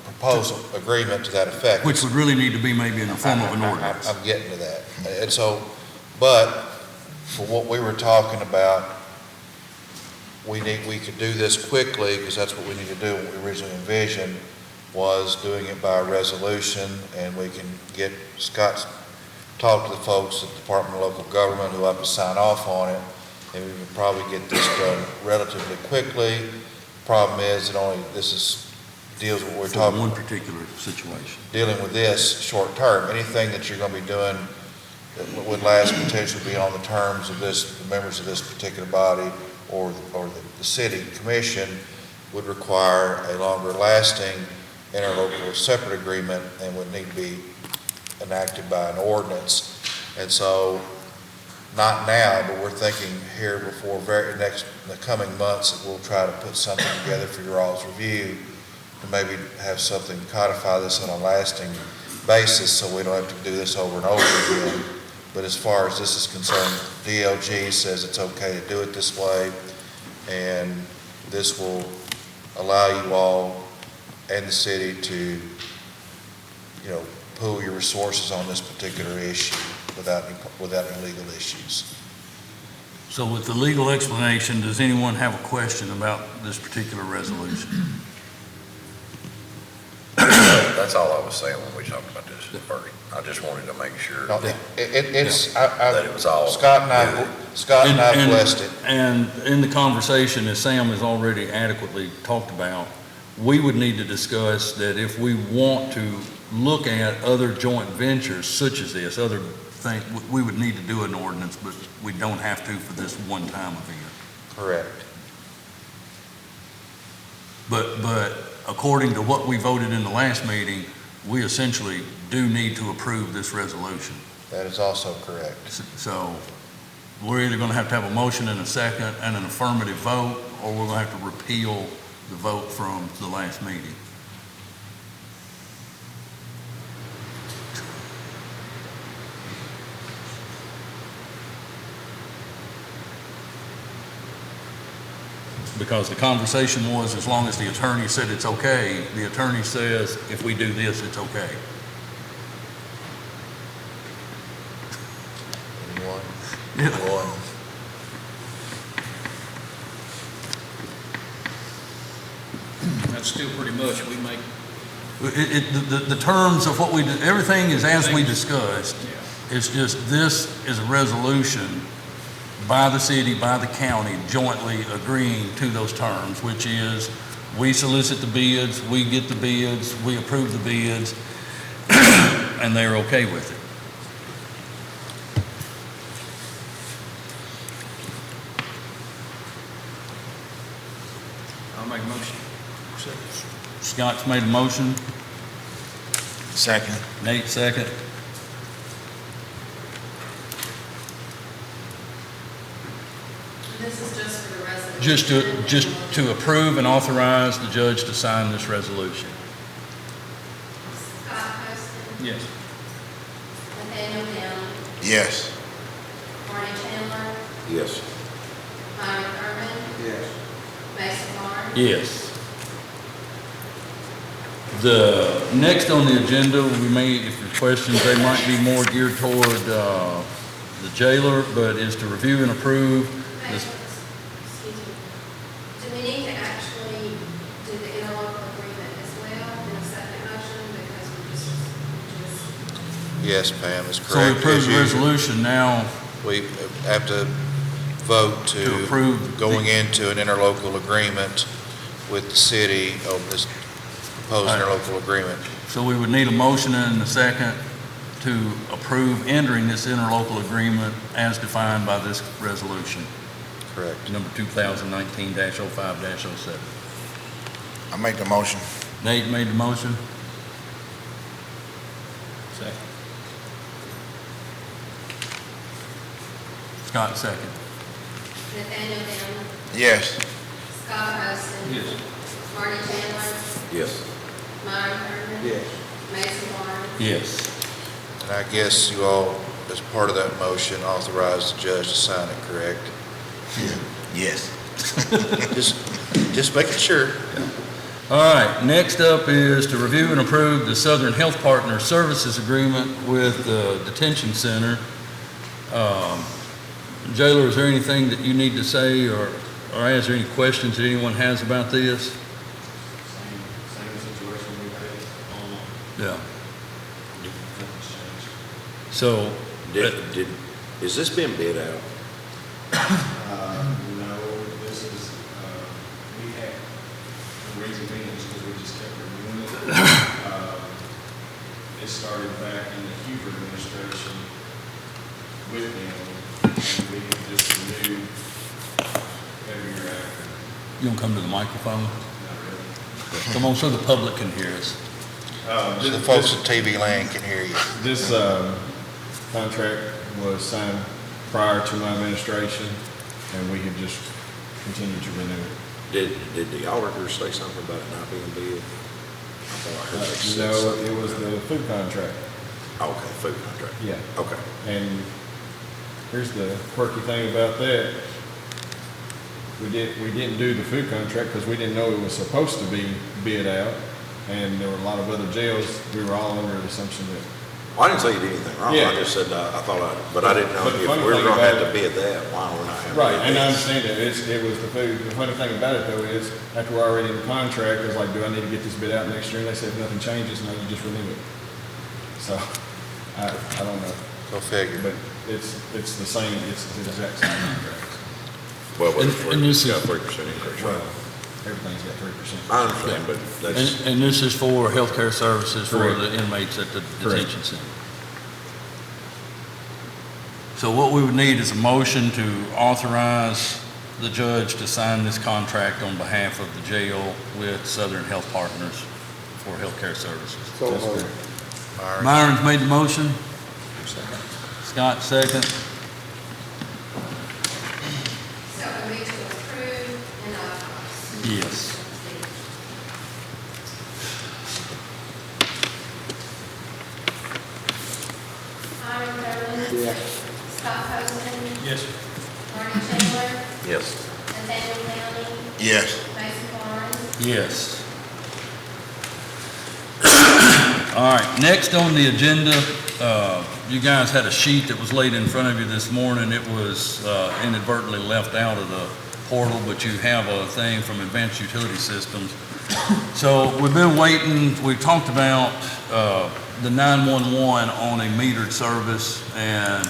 proposal, agreement to that effect. Which would really need to be maybe in the form of an ordinance. I'm getting to that. And so, but for what we were talking about, we could do this quickly, because that's what we need to do. What we originally envisioned was doing it by resolution, and we can get Scott's, talk to the folks at the Department of Local Government who have to sign off on it, and we can probably get this done relatively quickly. Problem is, this is deals with what we're For talking, one particular situation. dealing with this short term. Anything that you're gonna be doing that would last potentially beyond the terms of this, the members of this particular body or the city commission would require a longer lasting interlocal separate agreement and would need to be enacted by an ordinance. And so, not now, but we're thinking here before in the coming months that we'll try to put something together for your all's review to maybe have something codify this on a lasting basis so we don't have to do this over and over again. But as far as this is concerned, DLG says it's okay to do it this way, and this will allow you all and the city to, pool your resources on this particular issue without any legal issues. So with the legal explanation, does anyone have a question about this particular resolution? That's all I was saying when we talked about this first. I just wanted to make sure No, that that it was all. Scott and I blessed it. And in the conversation, as Sam has already adequately talked about, we would need to discuss that if we want to look at other joint ventures such as this, other things, we would need to do an ordinance, but we don't have to for this one-time event. Correct. But according to what we voted in the last meeting, we essentially do need to approve this resolution. That is also correct. So we're either going to have a motion and a second and an affirmative vote, or we're going to have to repeal the vote from the last meeting. Because the conversation was, as long as the attorney said it's okay, the attorney says, if we do this, it's okay. Anyone? Yeah. Anyone? That's still pretty much, we make, The terms of what we, everything is as we discussed. It's just, this is a resolution by the city, by the county, jointly agreeing to those terms, which is, we solicit the bids, we get the bids, we approve the bids, and they're okay with it. I'll make a motion. Scott's made a motion, Second. Nate second. This is just for the resolution. Just to approve and authorize the judge to sign this resolution. Scott Poston, Yes. Nathaniel Downing, Yes. Marty Chandler, Yes. Myron Thurman, Yes. Mason Barnes. Yes. The next on the agenda, we may, if your questions, they might be more geared toward the jailer, but is to review and approve this. Excuse me. Do we need to actually do the interlocal agreement as well in a second motion, because we just Yes, Pam, is correct. So we approve As the usual. resolution now We have to vote to approve. going into an interlocal agreement with the city of this proposed All right. interlocal agreement. So we would need a motion and a second to approve entering this interlocal agreement as defined by this resolution, Correct. number 2019-05-07. I make the motion. Nate made the motion. Second. Scott second. Nathaniel Downing, Yes. Scott Poston. Yes. Marty Chandler, Yes. Myron Thurman. Yes. Mason Barnes. Yes. And I guess you all, as part of that motion, authorize the judge to sign it, correct? Yes. Just making sure. All right, next up is to review and approve the Southern Health Partner Services Agreement with the Detention Center. Jailer, is there anything that you need to say or is there any questions that anyone has about this? Same situation we had. Yeah. So, Is this been bid out? No, this is, we had, the reason crazy meetings because we just kept reviewing it. It started back in the Huber administration with him, and we have just renewed every year after. You want to come to the microphone? Not really. Come on so the public can hear us. So the folks at TV Land can hear you. This contract was signed prior to my administration, and we have just continued to renew it. Did the auditors say something about it not being bid? I thought I heard they said No, something. it was the food contract. Okay, food contract. Yeah. Okay. And here's the quirky thing about that. We didn't do the food contract because we didn't know it was supposed to be bid out. And there were a lot of other jails. We were all under the assumption that. Well, I didn't say you did anything wrong. Yeah. I just said, but I didn't know But the if funny we were thing gonna have about to bid that, why we're not having. Right, to bid and I this. understand that. It was the food. The funny thing about it though is after we're already in the contract, it's like, do I need to get this bid out next year? And they said if nothing changes, no, you just renew it. So I don't know. Go figure. But it's the same, it's the exact same contract. Well, And this it's got is- 3% increase, Well, right? everything's got 3%. I understand, but that's, And this is for healthcare services for Correct. the inmates at the Correct. detention center. So what we would need is a motion to authorize the judge to sign this contract on behalf of the jail with Southern Health Partners for healthcare services. That's correct. Myron's made the motion. Scott, second. So we need to approve and authorize. Yes. Myron Thurman. Scott Poston. Yes. Marty Chandler. yes. Nathaniel County. Yes. Mason Barnes. Yes. All right, next on the agenda, you guys had a sheet that was laid in front of you this morning. It was inadvertently left out of the portal, but you have a thing from Advanced Utility Systems. So we've been waiting, we talked about the 911 on a metered service, and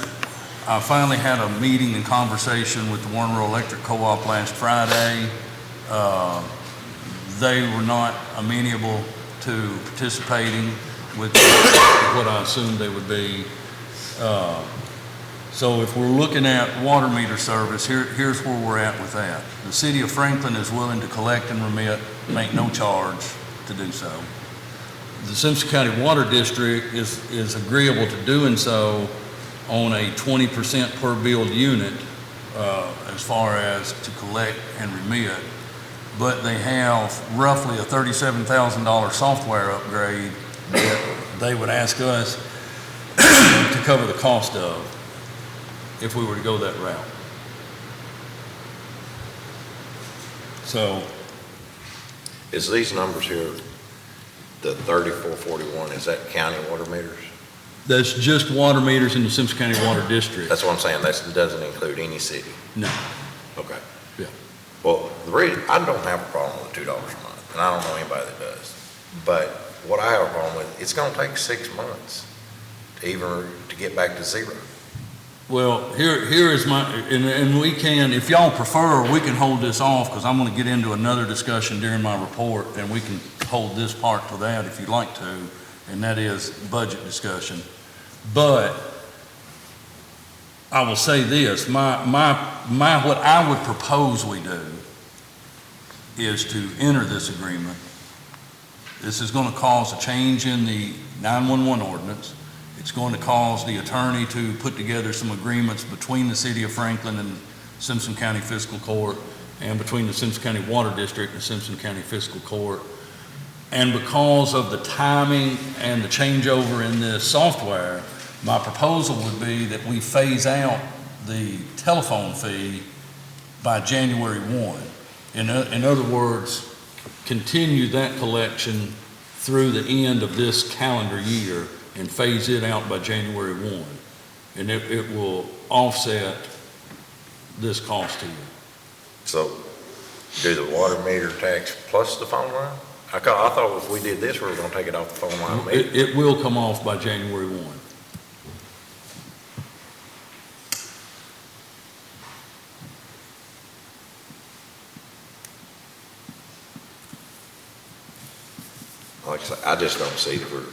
I finally had a meeting and conversation with the Warren Rural Electric Co-op last Friday. They were not amenable to participating with what I assumed they would be. So if we're looking at water meter service, here's where we're at with that. The city of Franklin is willing to collect and remit, make no charge to do so. The Simpson County Water District is agreeable to doing so on a 20% per billed unit, as far as to collect and remit. But they have roughly a $37,000 software upgrade that they would ask us to cover the cost of if we were to go that route. So, Is these numbers here, the 3441, is that county water meters? that's just water meters in the Simpson County Water District. That's what I'm saying, that doesn't include any city. No, Okay. yeah. Well, the reason, I don't have a problem with $2 a month, and I don't know anybody that does. But what I have a problem with, it's gonna take 6 months to get back to zero. Well, here is my, and we can, if y'all prefer, we can hold this off, because I'm gonna get into another discussion during my report, and we can hold this part to that if you'd like to, and that is budget discussion. But I will say this, what I would propose we do is to enter this agreement. This is gonna cause a change in the 911 ordinance. It's going to cause the attorney to put together some agreements between the city of Franklin and Simpson County Fiscal Court, and between the Simpson County Water District and Simpson County Fiscal Court. And because of the timing and the changeover in this software, my proposal would be that we phase out the telephone fee by January 1. In other words, continue that collection through the end of this calendar year and phase it out by January 1. And it will offset this cost to you. So do the water meter tax plus the phone line? I thought if we did this, we were gonna take it off the phone line. It will come off by January 1. like I say, I just don't see that we're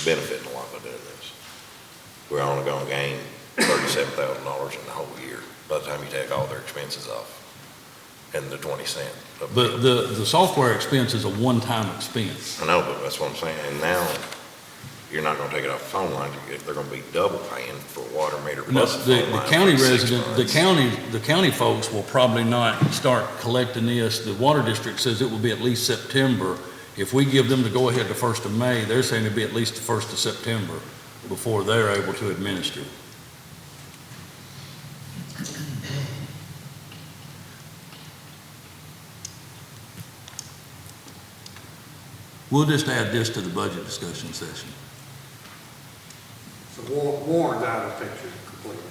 benefiting a lot by doing this. We're only gonna gain $37,000 in the whole year, by the time you take all their expenses off, and the 20 cent. But the software expense is a one-time expense. I know, but that's what I'm saying, and now, you're not gonna take it off the phone line, they're gonna be double paying for water meter No, plus the phone the line county for 6 resident, months. the county folks will probably not start collecting this. The water district says it will be at least September. If we give them the go-ahead the 1st of May, they're saying it'll be at least the 1st of September before they're able to administer. We'll just add this to the budget discussion session. So Warren's out of the picture completely.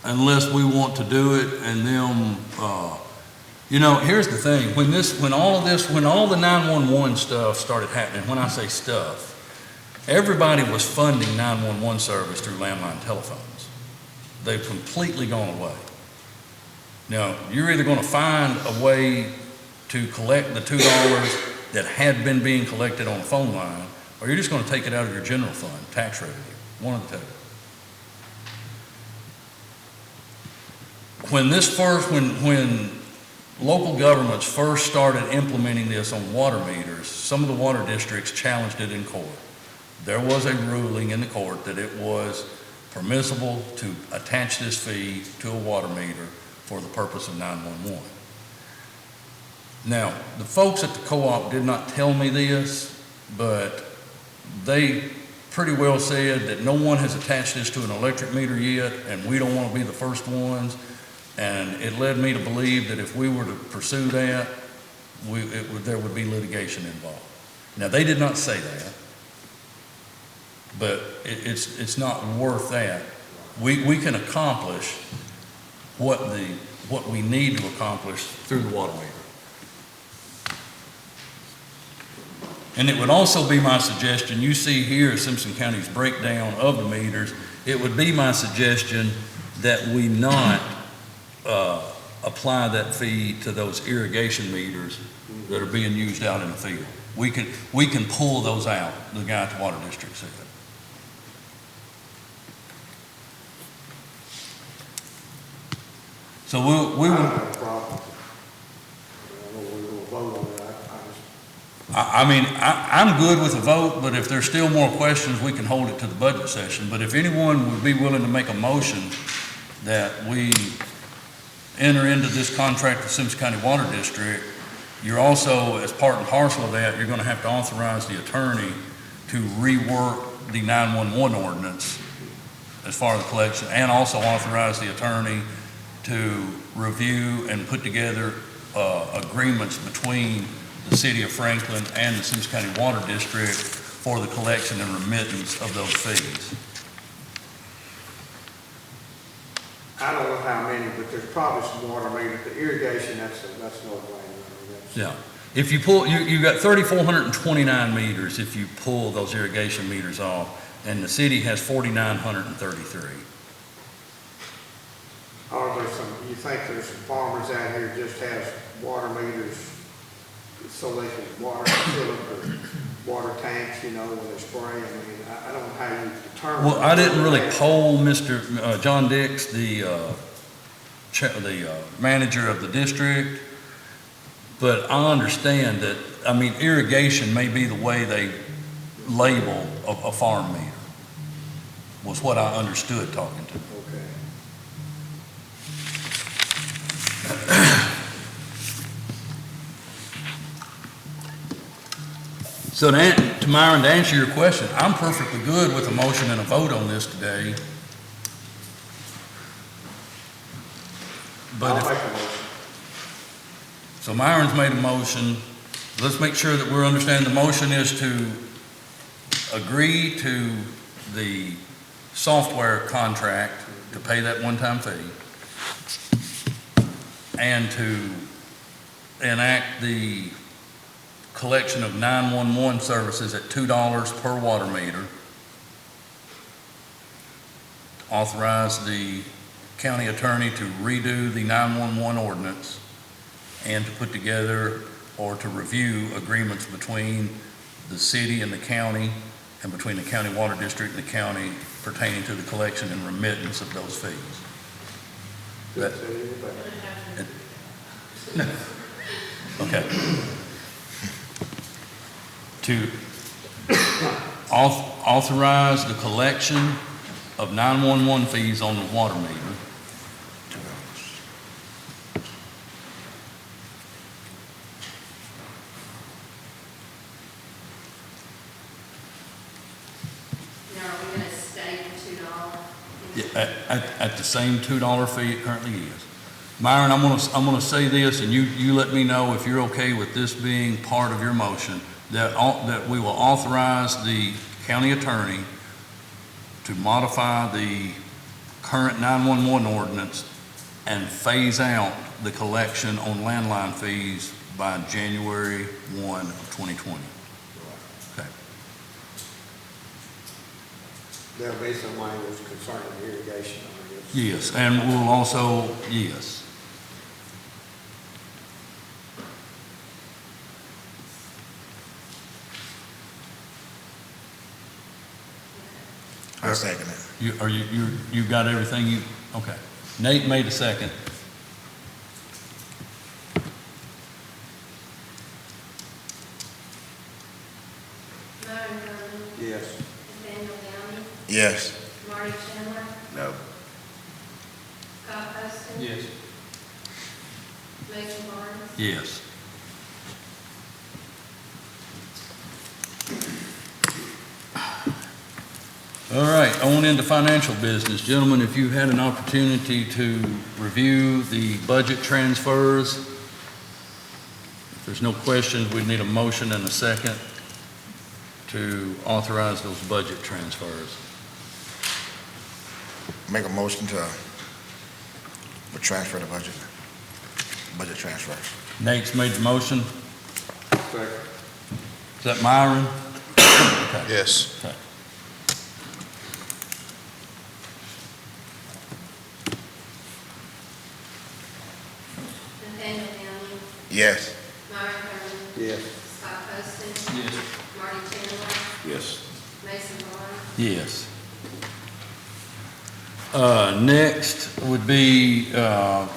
Unless we want to do it and them, here's the thing, when all the 911 stuff started happening, when I say stuff, everybody was funding 911 service through landline telephones. They've completely gone away. Now, you're either gonna find a way to collect the $2 that had been being collected on the phone line, or you're just gonna take it out of your general fund, tax revenue, one of the two. When local governments first started implementing this on water meters, some of the water districts challenged it in court. There was a ruling in the court that it was permissible to attach this fee to a water meter for the purpose of 911. Now, the folks at the co-op did not tell me this, but they pretty well said that no one has attached this to an electric meter yet, and we don't want to be the first ones. And it led me to believe that if we were to pursue that, there would be litigation involved. Now, they did not say that, but it's not worth that. We can accomplish what we need to accomplish through the water meter. And it would also be my suggestion, you see here Simpson County's breakdown of the meters, it would be my suggestion that we not apply that fee to those irrigation meters that are being used out in the field. We can pull those out, the guy at the water district said. So we will. I'm good with a vote, but if there's still more questions, we can hold it to the budget session. But if anyone would be willing to make a motion that we enter into this contract with Simpson County Water District, you're also, as part and parcel of that, you're going to have to authorize the attorney to rework the 911 ordinance as far as the collection, and also authorize the attorney to review and put together agreements between the city of Franklin and the Simpson County Water District for the collection and remittance of those fees. I don't know how many, but there's probably some water meters. The irrigation, that's no brainer. Yeah. If you pull, you've got 3,429 meters if you pull those irrigation meters off, and the city has 4,933. Are there you think there's some farmers out here just has water meters so they can fill up their water tanks, when they spray? I mean, I don't know how you determine. Well, I didn't really poll Mr. John Dix, the manager of the district, but I understand that, irrigation may be the way they label a farm meter, was what I understood talking to them. So to Myron, to answer your question, I'm perfectly good with a motion and a vote on this today. But I'll make a motion. So Myron's made a motion. Let's make sure that we're understanding the motion is to agree to the software contract to pay that one-time fee and to enact the collection of 911 services at $2 per water meter. Authorize the county attorney to redo the 911 ordinance and to put together or to review agreements between the city and the county, and between the county water district and the county pertaining to the collection and remittance of those fees. That- Okay. To authorize the collection of 911 fees on the water meter. Now, are we gonna stay for $2? Yeah, at the same $2 fee it currently is. Myron, I'm gonna say this, and you let me know if you're okay with this being part of your motion, that we will authorize the county attorney to modify the current 911 ordinance and phase out the collection on landline fees by January 1 of 2020. Okay. There'll be some language concerning irrigation on this. Yes, and we'll also, yes. I second it. You got everything you, okay. Nate made a second. Myron Thurman, Yes. Nathaniel Downing, Yes. Marty Chandler, No. Scott Huston. Yes. Mason Barnes. Yes. All right, on into financial business. Gentlemen, if you had an opportunity to review the budget transfers, if there's no questions, we'd need a motion and a second to authorize those budget transfers. Make a motion to transfer the budget transfers. Nate's made the motion. Second. Is that Myron? Okay. Yes. Okay. Nathaniel Downing, Yes. Myron Thurman, Yes. Scott Huston. Yes. Marty Chandler, Yes. Mason Barnes. Yes. Next would be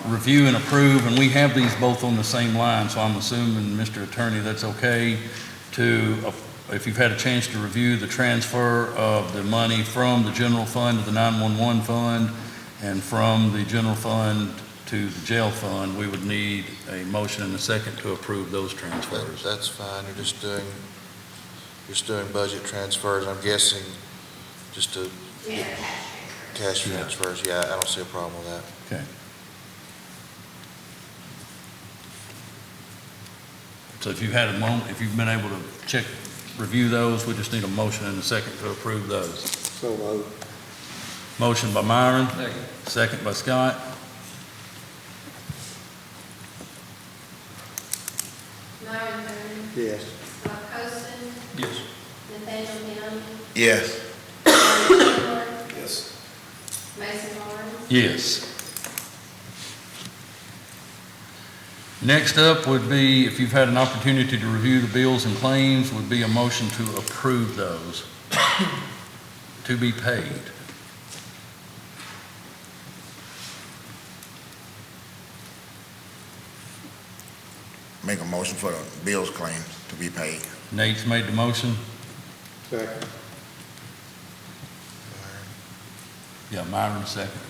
review and approve, and we have these both on the same line, so I'm assuming, Mr. Attorney, that's okay to, if you've had a chance to review the transfer of the money from the general fund to the 911 fund and from the general fund to the jail fund, we would need a motion and a second to approve those transfers. That's fine, you're just doing budget transfers, I'm guessing, just to Yeah, cash Yeah. transfers, yeah, I don't see a problem with that. Okay. So if you've had a moment, if you've been able to review those, we just need a motion and a second to approve those. So moved. Motion by Myron, Second. second by Scott. Myron Thurman, Yes. Scott Huston, Yes. Nathaniel Downing, Yes. Marty Chandler, Yes. Mason Barnes. Yes. Next up would be, if you've had an opportunity to review the bills and claims, would be a motion to approve those to be paid. Make a motion for the bills claims to be paid. Nate's made the motion. Second. Yeah, Myron second.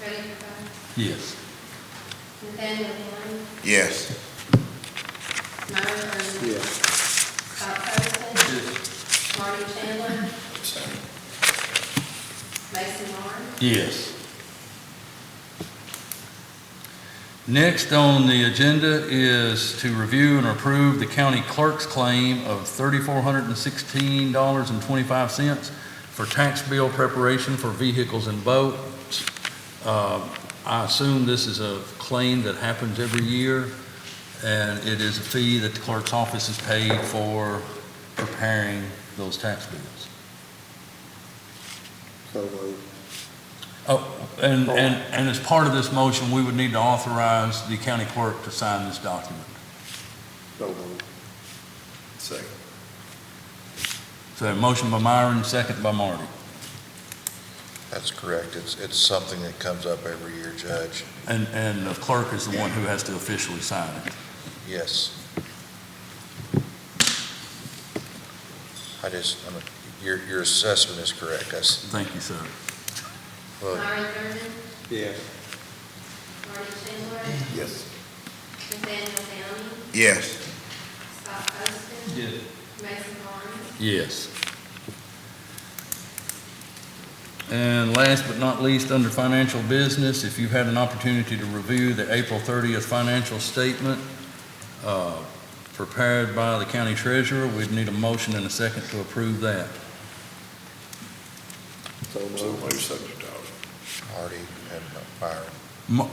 Ready for vote? Yes. Nathaniel Downing, Yes. Myron Thurman. Yes. Scott Huston. Marty Chandler, Mason Barnes. Yes. Next on the agenda is to review and approve the county clerk's claim of $3,416.25 for tax bill preparation for vehicles and boats. I assume this is a claim that happens every year, and it is a fee that the clerk's office is paid for preparing those tax bills. So moved. And as part of this motion, we would need to authorize the county clerk to sign this document. So moved. Second. So a motion by Myron, second by Marty. That's correct. It's something that comes up every year, Judge. And the clerk is the one who has to officially sign it. Yes. Your assessment is correct. Thank you, sir. Well, Myron Thurman, Yes. Marty Schindler, yes. Nathaniel Downing, Yes. Scott Poston. Yes. Mason Barnes. Yes. And last but not least, under financial business, if you've had an opportunity to review the April 30th financial statement prepared by the county treasurer, we'd need a motion and a second to approve that. So moved. Marty and Byron.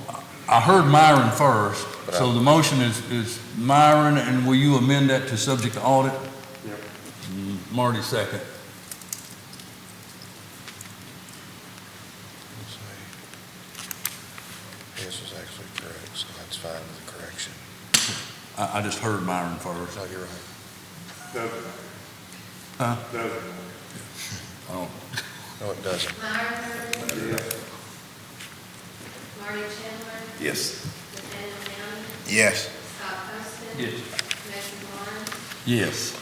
I heard Myron first, But so I- the motion is Myron, and will you amend that to subject to audit? Yep. Marty second. His was actually correct, so that's fine with the correction. I just heard Myron first. No, you're right. Doesn't matter. Huh? Doesn't matter. Oh, No, it doesn't. Myron Thurman, Yes. Marty Schindler, Yes. Nathaniel Downing, Yes. Scott Poston. Yes. Mason Barnes. yes.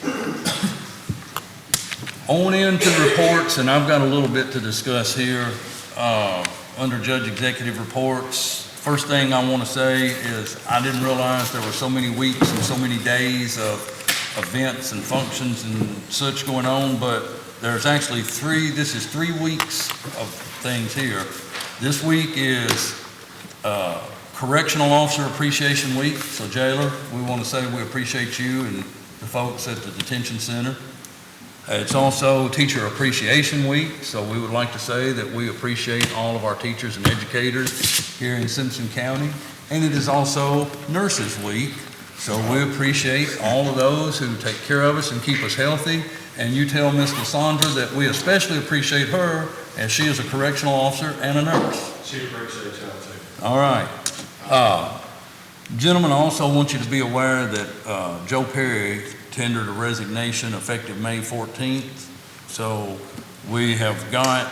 On into reports, and I've got a little bit to discuss here, under Judge Executive Reports. First thing I want to say is I didn't realize there were so many weeks and so many days of events and functions and such going on, but there's actually this is 3 weeks of things here. This week is Correctional Officer Appreciation Week, so jailer, we want to say we appreciate you and the folks at the detention center. It's also Teacher Appreciation Week, so we would like to say that we appreciate all of our teachers and educators here in Simpson County. And it is also Nurses Week, so we appreciate all of those who take care of us and keep us healthy. And you tell Ms. Cassandra that we especially appreciate her as she is a correctional officer and a nurse. She appreciates y'all too. All right. Gentlemen, I also want you to be aware that Joe Perry tendered a resignation effective May 14th. So we have got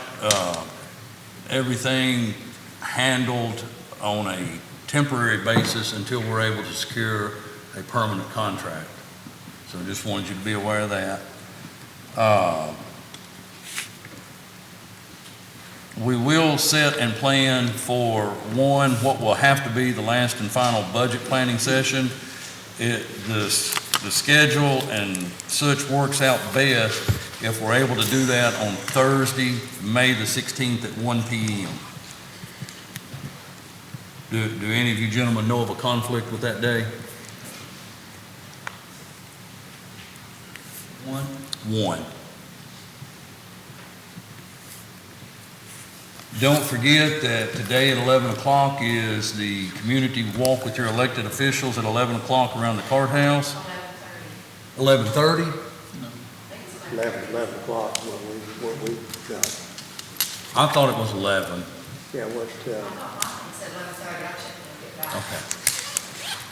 everything handled on a temporary basis until we're able to secure a permanent contract. So just wanted you to be aware of that. We will set and plan for what will have to be the last and final budget planning session. The schedule and such works out best if we're able to do that on Thursday, May the 16th at 1 p.m. Do any of you gentlemen know of a conflict with that day? 1. Don't forget that today at 11 o'clock is the community walk with your elected officials at 11 o'clock around the courthouse. 11:30? 11 o'clock what we done. I thought it was 11. Yeah, Okay.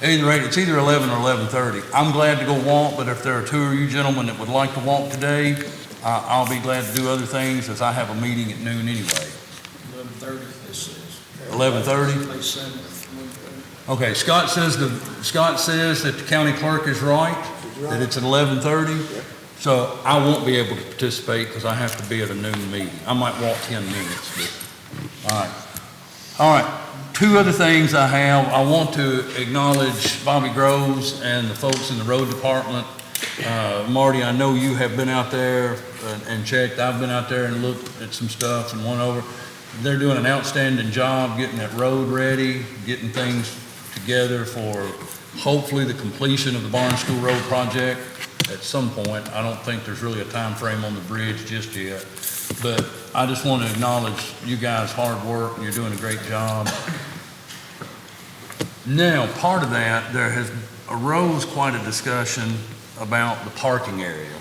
At either rate, it's either 11 or 11:30. I'm glad to go walk, but if there are 2 of you gentlemen that would like to walk today, I'll be glad to do other things as I have a meeting at noon anyway. 11:30, this says. 11:30? May 7th. Okay, Scott says that the county clerk is right, that it's at 11:30. So I won't be able to participate because I have to be at a noon meeting. I might walk 10 minutes, but, all right. 2 other things I have. I want to acknowledge Bobby Groves and the folks in the road department. Marty, I know you have been out there and checked. I've been out there and looked at some stuff and went over. They're doing an outstanding job getting that road ready, getting things together for hopefully the completion of the Barn School Road project at some point. I don't think there's really a time frame on the bridge just yet. But I just want to acknowledge you guys' hard work, and you're doing a great job. Now, part of that, there has arose quite a discussion about the parking area.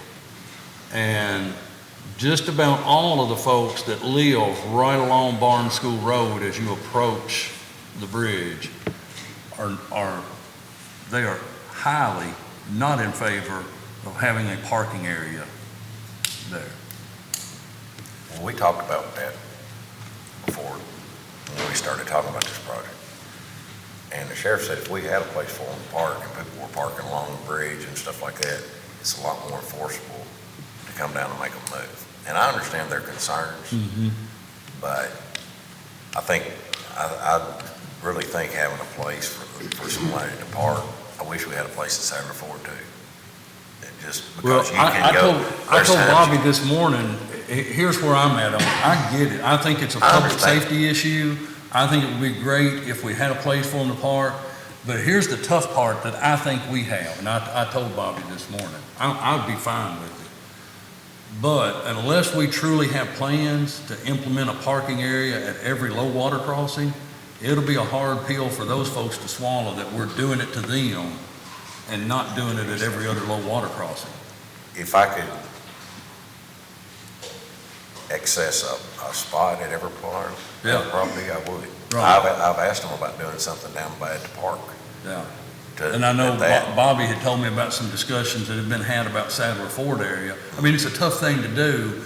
And just about all of the folks that live right along Barn School Road as you approach the bridge they are highly not in favor of having a parking area there. Well, we talked about that before, when we started talking about this project. And the sheriff said if we had a place for them to park and people were parking along the bridge and stuff like that, it's a lot more enforceable to come down and make them move. And I understand their concerns, but I really think having a place for somebody to park, I wish we had a place in Saturday Ford too. Just because you can go. I told Bobby this morning, here's where I'm at on it. I get it. I think it's a public safety issue. I think it would be great if we had a place for them to park. But here's the tough part that I think we have, and I told Bobby this morning, I'd be fine with it. But unless we truly have plans to implement a parking area at every low water crossing, it'll be a hard pill for those folks to swallow that we're doing it to them and not doing it at every other low water crossing. If I could access a spot at every part of the property, I would. Right. I've asked them about doing something down by the park. Yeah. And I know Bobby had told me about some discussions that had been had about Sadler Ford area. I mean, it's a tough thing to do.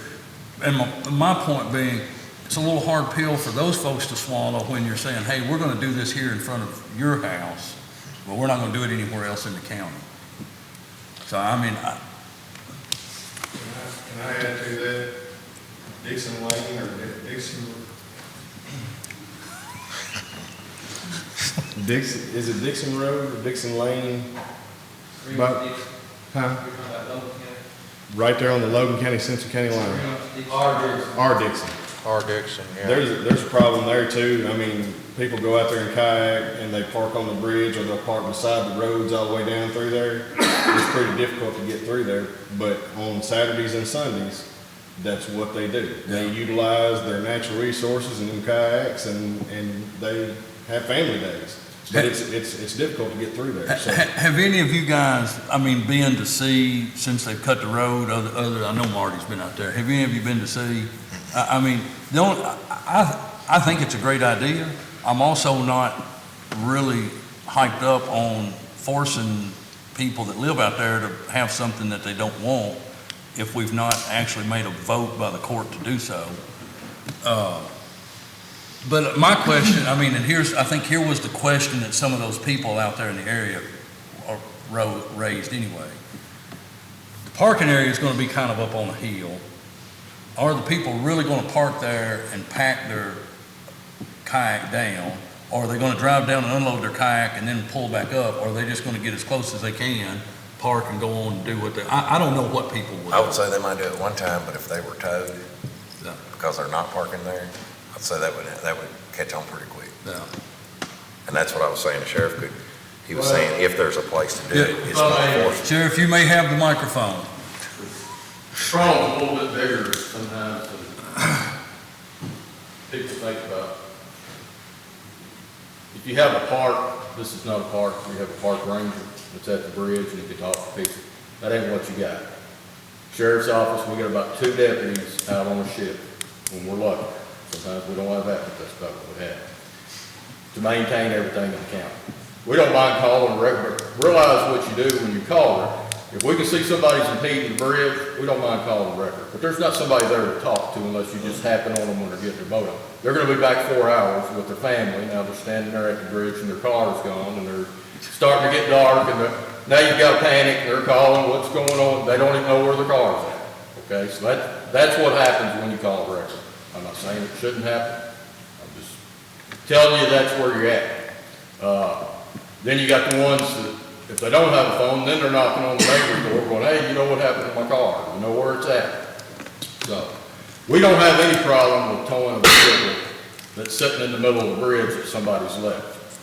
And my point being, it's a little hard pill for those folks to swallow when you're saying, hey, we're going to do this here in front of your house, but we're not going to do it anywhere else in the county. So, I mean, Can I add to that? Dixon Lane or Dixon? Is it Dixon Road or Dixon Lane? Right there on the Logan County, Simpson County line. R. Dixon, yeah. There's a problem there too. I mean, people go out there and kayak and they park on the bridge or they'll park beside the roads all the way down through there. It's pretty difficult to get through there, but on Saturdays and Sundays, that's what they do. They utilize their natural resources and them kayaks and they have family days. But it's difficult to get through there. So. Have any of you guys, I mean, been to see, since they've cut the road, I know Marty's been out there, have any of you been to see? I mean, I think it's a great idea. I'm also not really hyped up on forcing people that live out there to have something that they don't want if we've not actually made a vote by the court to do so. But my question, I mean, and I think here was the question that some of those people out there in the area raised anyway. The parking area is going to be kind of up on a hill. Are the people really going to park there and pack their kayak down? Or are they going to drive down and unload their kayak and then pull back up? Or are they just going to get as close as they can, park and go on and do what they, I don't know what people would. I would say they might do it one time, but if they were towed, because they're not parking there, I'd say that would catch on pretty quick. Yeah. And that's what I was saying, the sheriff he was saying if there's a place to do it, it's more enforceable. Sheriff, you may have the microphone. Strong's a little bit bigger sometimes than people think about. If you have a park, this is not a park, you have a park ranger that's at the bridge and you can talk to people. That ain't what you got. Sheriff's office, we got about 2 deputies out on a shift when we're lucky. Sometimes we don't have that, but that's about what we have. To maintain everything in the county. We don't mind calling her, but realize what you do when you call her. If we can see somebody's impeding the bridge, we don't mind calling the record. But there's not somebody there to talk to unless you just happen on them when they're getting their boat on. They're gonna be back 4 hours with their family. Now they're standing there at the bridge and their car's gone and they're starting to get dark and now you've got a panic and they're calling, what's going on? They don't even know where their car's at. Okay, so that's what happens when you call the record. I'm not saying it shouldn't happen. I'm just telling you that's where you're at. Then you got the ones that, if they don't have a phone, then they're knocking on the neighbor's door going, hey, you know what happened to my car? You know where it's at? So, we don't have any problem with towing a vehicle that's sitting in the middle of the bridge that somebody's left.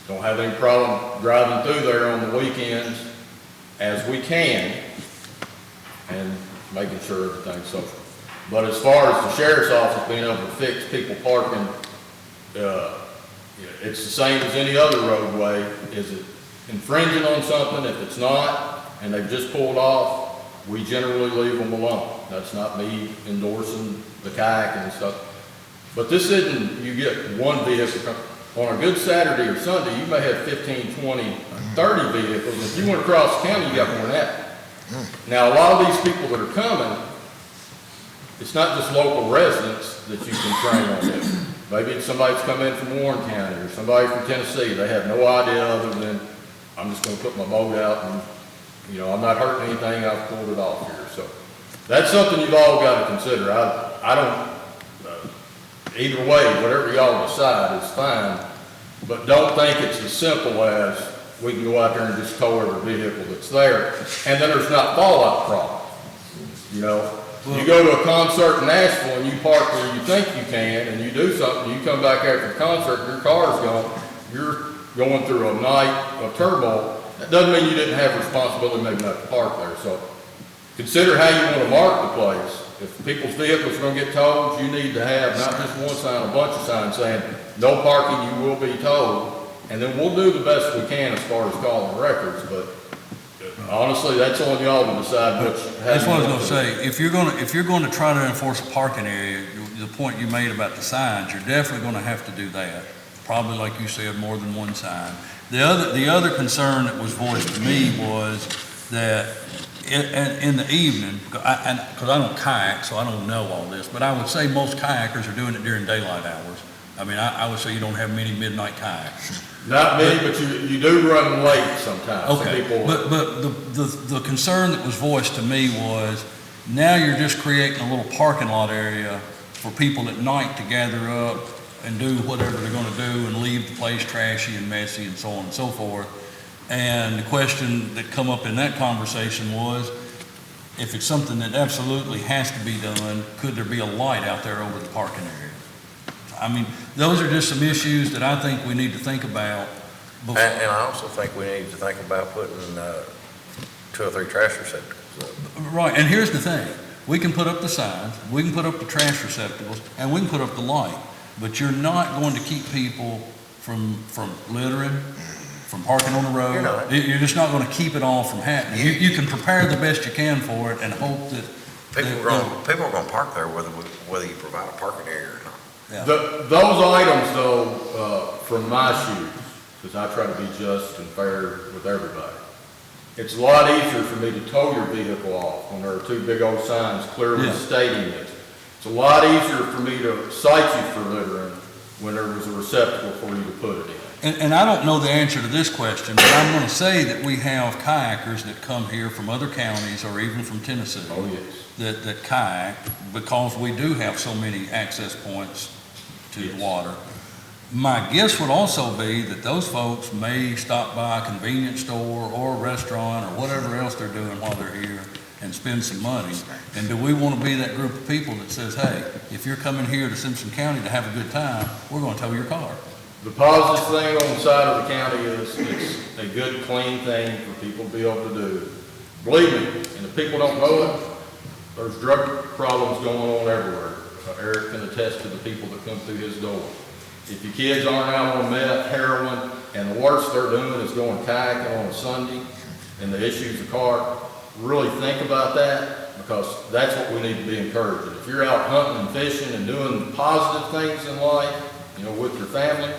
Don't have any problem driving through there on the weekends as we can and making sure everything's social. But as far as the sheriff's office being able to fix people parking, it's the same as any other roadway. Is it infringing on something? If it's not, and they've just pulled off, we generally leave them alone. That's not me endorsing the kayaking and stuff. But this isn't, you get one vehicle. On a good Saturday or Sunday, you may have 15, 20, 30 vehicles. If you went across the county, you got more than that. Now, a lot of these people that are coming, it's not just local residents that you can train on this. Maybe it's somebody that's come in from Warren County or somebody from Tennessee. They have no idea other than, I'm just gonna put my boat out and, I'm not hurting anything, I've pulled it off here. So that's something you've all got to consider. I don't, either way, whatever y'all decide is fine, but don't think it's as simple as we can go out there and just tow every vehicle that's there, and then there's not fallout problems. You go to a concert in Nashville and you park where you think you can, and you do something, you come back after the concert, your car's gone, you're going through a night of turmoil. That doesn't mean you didn't have responsibility maybe not to park there. So consider how you want to mark the place. If people's vehicles are going to get towed, you need to have not just one sign, a bunch of signs saying, no parking, you will be towed. And then we'll do the best we can as far as calling records, but honestly, that's on y'all to decide which. That's what I was gonna say. If you're gonna try to enforce a parking area, the point you made about the signs, you're definitely gonna have to do that. Probably, like you said, more than one sign. The other concern that was voiced to me was that in the evening, because I don't kayak, so I don't know all this, but I would say most kayakers are doing it during daylight hours. I mean, I would say you don't have many midnight kayaks. Not many, but you do run late sometimes. Okay, People, but the concern that was voiced to me was, now you're just creating a little parking lot area for people at night to gather up and do whatever they're gonna do and leave the place trashy and messy and so on and so forth. And the question that come up in that conversation was, if it's something that absolutely has to be done, could there be a light out there over the parking area? I mean, those are just some issues that I think we need to think about. And I also think we need to think about putting 2 or 3 trash receptacles up. Right, and here's the thing. We can put up the signs, we can put up the trash receptacles, and we can put up the light. But you're not going to keep people from littering, from parking on the road. You're not. You're just not going to keep it all from happening. You can prepare the best you can for it and hope that People are gonna park there whether you provide a parking area or not. Yeah. those items though, from my shoes, because I try to be just and fair with everybody, it's a lot easier for me to tow your vehicle off when there are 2 big old signs clearly stating it. It's a lot easier for me to cite you for littering when there was a receptacle for you to put it in. And I don't know the answer to this question, but I'm going to say that we have kayakers that come here from other counties or even from Tennessee. Oh, yes. That kayak, because we do have so many access points to the water. My guess would also be that those folks may stop by a convenience store or a restaurant or whatever else they're doing while they're here and spend some money. And do we want to be that group of people that says, hey, if you're coming here to Simpson County to have a good time, we're going to tow your car? The positive thing on the side of the county is it's a good, clean thing for people to be able to do. Believe me, and if people don't know it, there's drug problems going on everywhere. Eric can attest to the people that come through his door. If your kids aren't out on meth, heroin, and the worst they're doing is going kayaking on a Sunday, and the issues of car, really think about that, because that's what we need to be encouraging. If you're out hunting and fishing and doing positive things in life, with your family,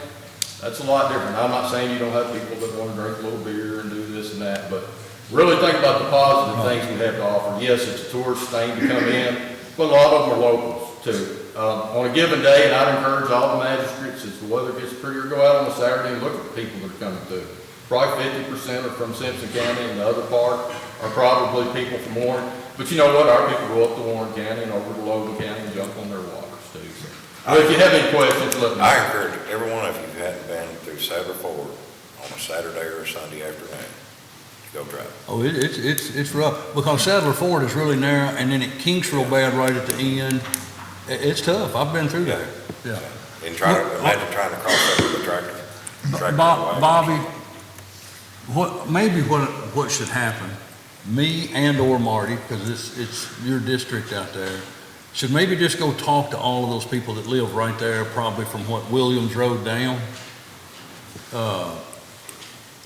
that's a lot different. I'm not saying you don't have people that want to drink a little beer and do this and that, but really think about the positive things we have to offer. Yes, it's a tourist thing to come in, but a lot of them are locals too. On a given day, and I'd encourage all the magistrates, as the weather gets prettier, go out on a Saturday and look at the people that are coming through. Probably 50% are from Simpson County, and the other part are probably people from Warren. But you know what? Our people go up to Warren County and over to Logan County and jump on their waters too. So, if you have any questions, let me know. I encourage every one of you who hadn't been through Sadler Ford on a Saturday or a Sunday afternoon to go drive. Oh, it's rough, because Sadler Ford is really narrow, and then it kinks real bad right at the end. It's tough. I've been through there. Yeah. And imagine trying to cross that with a tractor. Bobby, what should happen, me and or Marty, because it's your district out there, should maybe just go talk to all of those people that live right there, probably from Williams Road down,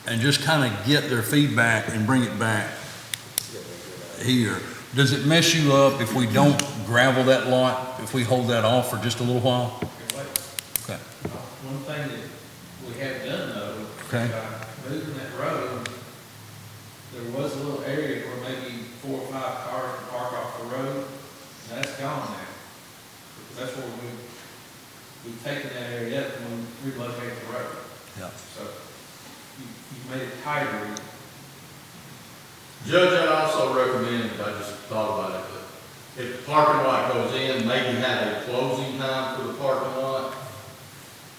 and just kind of get their feedback and bring it back here. Does it mess you up if we don't gravel that lot, if we hold that off for just a little while? Okay. One thing that we have done though, Okay. by moving that road, there was a little area where maybe 4 or 5 cars could park off the road, and that's gone now. Because that's where we've taken that area up when we relocated the road. Yeah. So you've made it tighter. Judge, I'd also recommend, I just thought about it, that if the parking lot goes in, maybe have a closing time for the parking lot.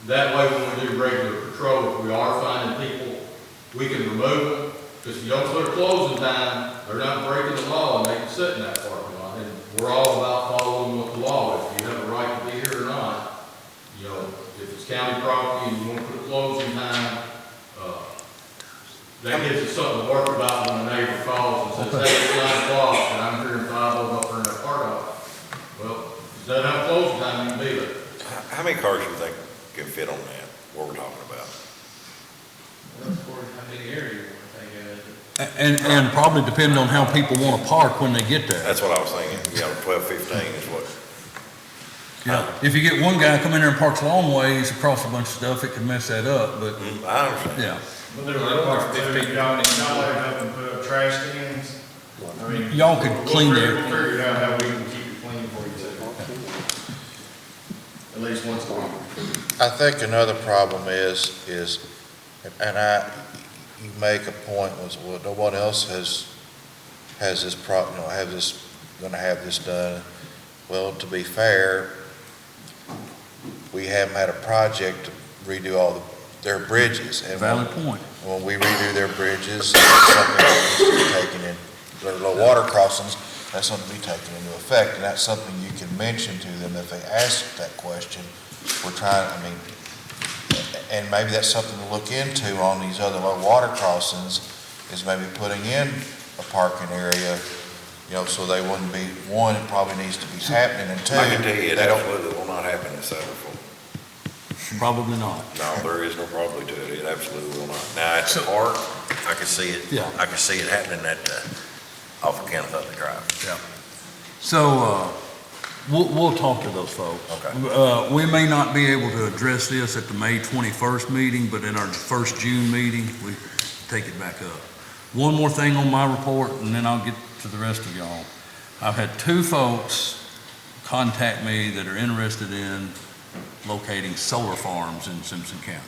That way, when we do regular patrol, if we are finding people, we can remove them. Because if you don't put a closing time, they're not breaking the law and they can sit in that parking lot. And we're all about following what the law is. You have a right to be here or not. You know, if it's county property and you want to put a closing time, that gives us something to work about when a neighbor calls and says, hey, it's 9 o'clock and I'm hearing 5 of them up there in that parking lot. Well, if it doesn't have a closing time, you can be there. How many cars do you think can fit on that, what we're talking about? Well, of course, how big area you want to take out. And probably depending on how people want to park when they get there. That's what I was thinking, 12, 15 is what. Yeah. If you get one guy come in there and parks long ways across a bunch of stuff, it can mess that up, but, I understand. yeah. But there's a part too, y'all need to put up trash cans. I mean, Y'all could clean we'll that. figure out how we can keep it clean for you too. At least once a week. I think another problem is, and you make a point was, well, no one else has this gonna have this done. Well, to be fair, we haven't had a project to redo all their bridges. And Valid point. when we redo their bridges, that's something that needs to be taken in, their low water crossings, that's something to be taken into effect. And that's something you can mention to them if they ask that question. We're trying, and maybe that's something to look into on these other low water crossings, is maybe putting in a parking area, so they wouldn't be, one, it probably needs to be happening, and two, I can tell you, it they don't. absolutely will not happen in Satterville. Probably not. No, there is no probably to it, it absolutely will not. Now, at the park, I can see it, Yeah. I can see it happening at, off of Kenneth Drive. Yeah. So, we'll talk to those folks. Okay. We may not be able to address this at the May 21st meeting, but in our first June meeting, we take it back up. One more thing on my report, and then I'll get to the rest of y'all. I've had 2 folks contact me that are interested in locating solar farms in Simpson County.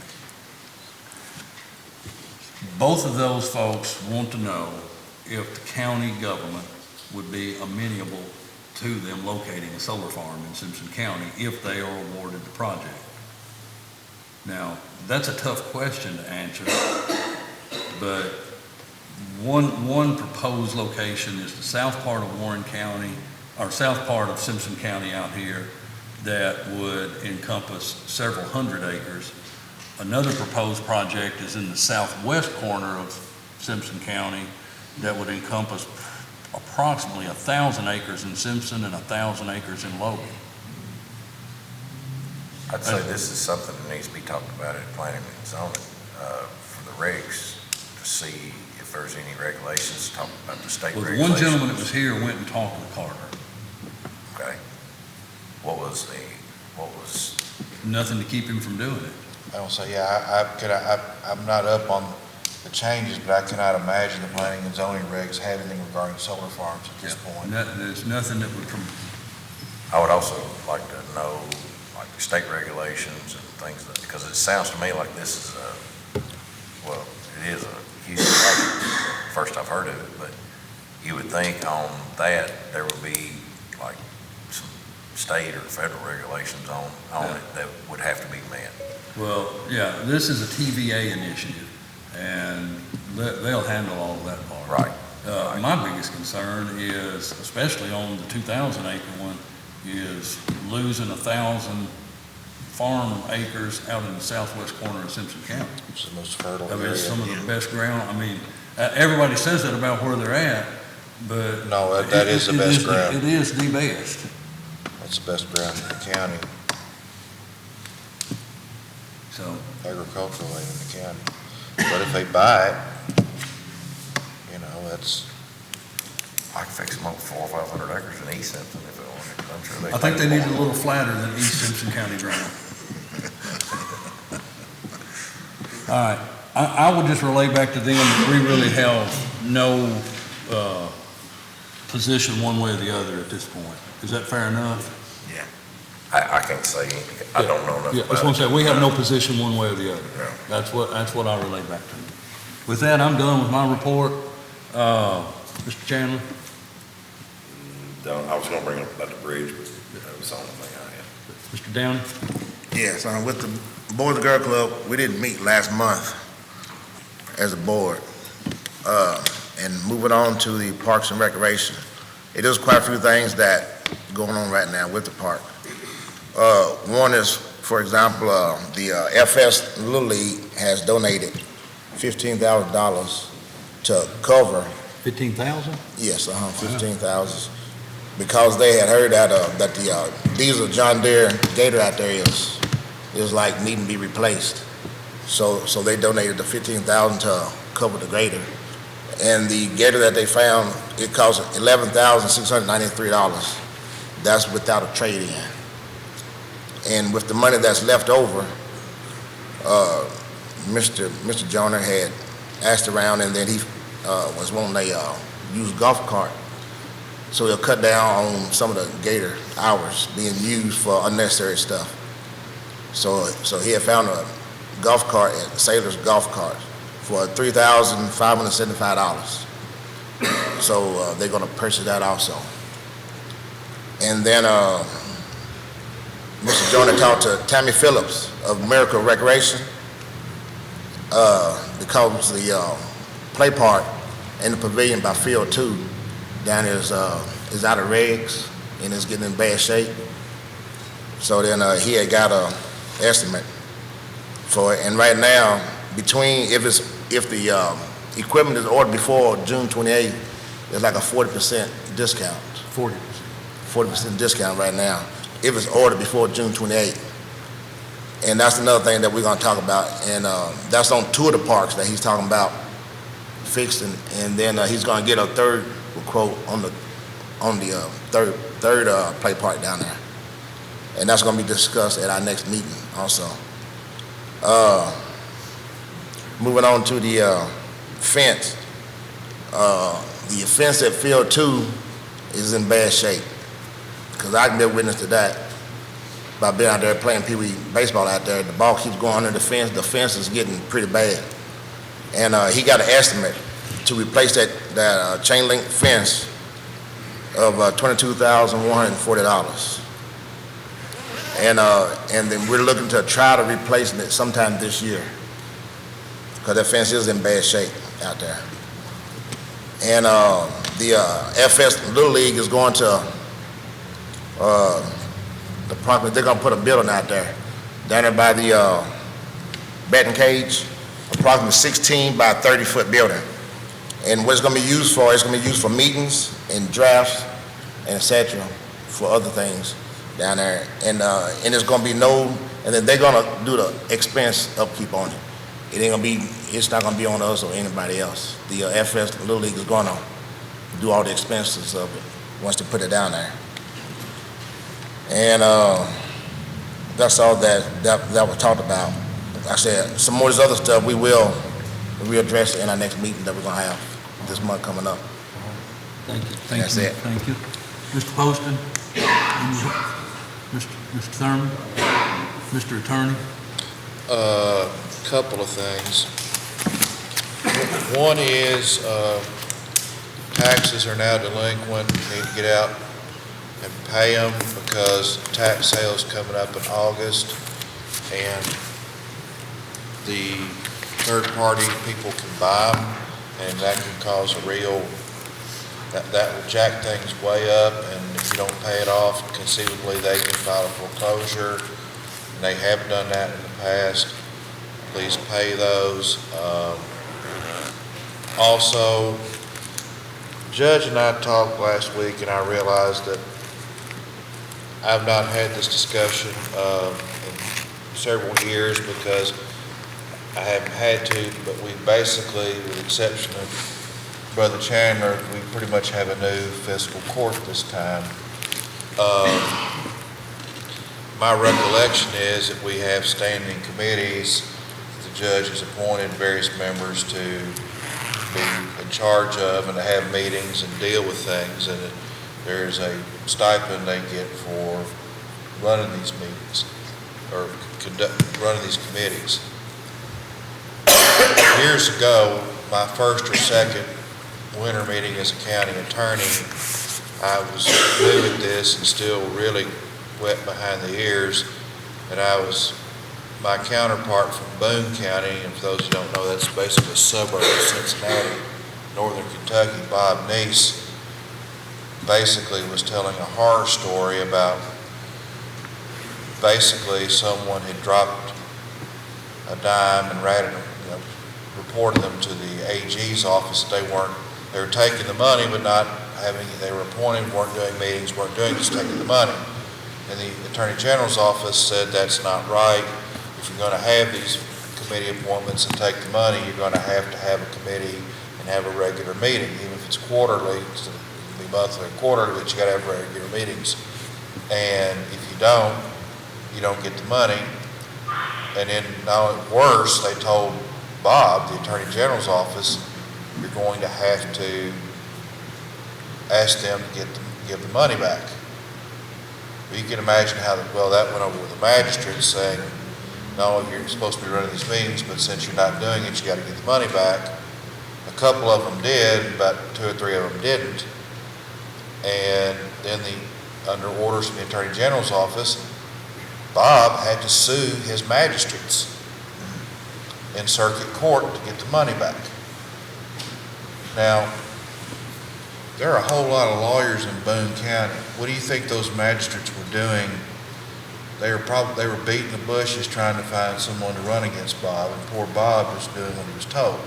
Both of those folks want to know if the county government would be amenable to them locating a solar farm in Simpson County if they are awarded the project. Now, that's a tough question to answer, but one proposed location is the south part of Warren County, or south part of Simpson County out here, that would encompass several hundred acres. Another proposed project is in the southwest corner of Simpson County that would encompass approximately 1,000 acres in Simpson and 1,000 acres in Logan. I'd say this is something that needs to be talked about at planning and zoning, for the regs, to see if there's any regulations, talk about the state Well, the regulations. one gentleman that was here went and talked to Carter. Okay. What was, Nothing to keep him from doing it. I don't say, I'm not up on the changes, but I cannot imagine the planning and zoning regs have anything regarding solar farms at this point. There's nothing that would I would also like to know, like, state regulations and things, because it sounds to me like this is it is a huge project. First I've heard of it, but you would think on that, there would be like some state or federal regulations on it that would have to be met. Well, yeah, this is a TVA initiative, and they'll handle all of that part. Right. My biggest concern is, especially on the 2,000 acre one, is losing 1,000 farm acres out in the southwest corner of Simpson County. It's the most fertile I mean, area. it's some of the best ground. I mean, everybody says that about where they're at, but. No, that is the best ground. It is the best. That's the best ground in the county, So, agricultural land in the county. But if they buy it, that's, I can fix them up 400 or 500 acres in East Simpson if they want. I'm sure they. I think they need it a little flatter than East Simpson County ground. All right, I would just relay back to them that we really have no position one way or the other at this point. Is that fair enough? Yeah. I can't say, I don't know enough Yeah, about that's what I'm it. saying, we have no position one way or the other. Yeah. That's what I relay back to them. With that, I'm done with my report. Mr. Chandler? I was gonna bring up about the bridge, but that was the only thing I had. Mr. Downey? Yes, with the Boys and Girl Club, we didn't meet last month as a board. And moving on to the Parks and Recreation, it is quite a few things that going on right now with the park. One is, for example, the FS Little League has donated $15,000 to cover. 15,000? Yes, 15,000, because they had heard that that the diesel John Deere Gator out there is like needing to be replaced. So they donated the 15,000 to cover the Gator, and the Gator that they found, it cost $11,693. That's without a trade-in. And with the money that's left over, Mr. Joyner had asked around, and then he was wanting a used golf cart. So he'll cut down on some of the Gator hours being used for unnecessary stuff. So he had found a golf cart at Sailor's Golf Cart for $3,575. So they're gonna purchase that also. And then Mr. Joyner talked to Tammy Phillips of Miracle Recreation, because the play park in the pavilion by Field 2 down there is out of regs and it's getting in bad shape. So then he had got a estimate for it, and right now, between if the equipment is ordered before June 28th, it's like a 40% discount. 40% discount right now, if it's ordered before June 28th. And that's another thing that we're gonna talk about, and that's on two of the parks that he's talking about fixing, and then he's gonna get a third quote on the third play park down there. And that's gonna be discussed at our next meeting also. Moving on to the fence. The fence at Field 2 is in bad shape, because I can be a witness to that by being out there playing Pee Wee baseball out there. The ball keeps going under the fence is getting pretty bad. And he got an estimate to replace that chain link fence of $22,140. And then we're looking to try to replace it sometime this year, because that fence is in bad shape out there. And the FS Little League is going to the property. They're gonna put a building out there down there by the batting cage, approximately 16 by 30-foot building. And what it's gonna be used for, it's gonna be used for meetings and drafts and et cetera, for other things down there. And it's gonna be and then they're gonna do the expense upkeep on it. It's not gonna be on us or anybody else. The FS Little League is gonna do all the expenses of it once they put it down there. And that's all that was talked about. Like I said, some more of this other stuff we will address in our next meeting that we're gonna have this month coming up. Thank you. That's it. Thank you. Mr. Poston? Mr. Thurman? Mr. Attorney? Couple of things. One is, taxes are now delinquent. We need to get out and pay them, because tax sale's coming up in August, and the third-party people can buy them, and that can cause that will jack things way up, and if you don't pay it off, conceivably they can file a foreclosure, and they have done that in the past. Please pay those. Also, Judge and I talked last week, and I realized that I've not had this discussion in several years, because I haven't had to, but we basically, with the exception of Brother Chandler, we pretty much have a new fiscal court this time. My recollection is that we have standing committees. The judge has appointed various members to be in charge of and to have meetings and deal with things, and there's a stipend they get for running these meetings or running these committees. Years ago, my first or second winter meeting as a county attorney, I was new at this and still really wet behind the ears, and my counterpart from Boone County, and for those who don't know, that's basically a suburb of Cincinnati, northern Kentucky, Bob Neese, basically was telling a horror story about basically someone had dropped a dime and reported them to the AG's office. They were taking the money, but they were appointed, weren't doing meetings, weren't doing just taking the money. And the Attorney General's office said that's not right. If you're going to have these committee appointments and take the money, you're going to have a committee and have a regular meeting, even if it's quarterly. It can be monthly or quarterly, but you got to have regular meetings. And if you don't get the money. And then now worse, they told Bob, the Attorney General's office, you're going to have to ask them to give the money back. Well, you can imagine how that went over with the magistrate saying, no, you're supposed to be running these meetings, but since you're not doing it, you got to get the money back. A couple of them did, but 2 or 3 of them didn't. And then under orders from the Attorney General's office, Bob had to sue his magistrates in circuit court to get the money back. Now, there are a whole lot of lawyers in Boone County. What do you think those magistrates were doing? They were beating the bushes trying to find someone to run against Bob, and poor Bob was doing what he was told.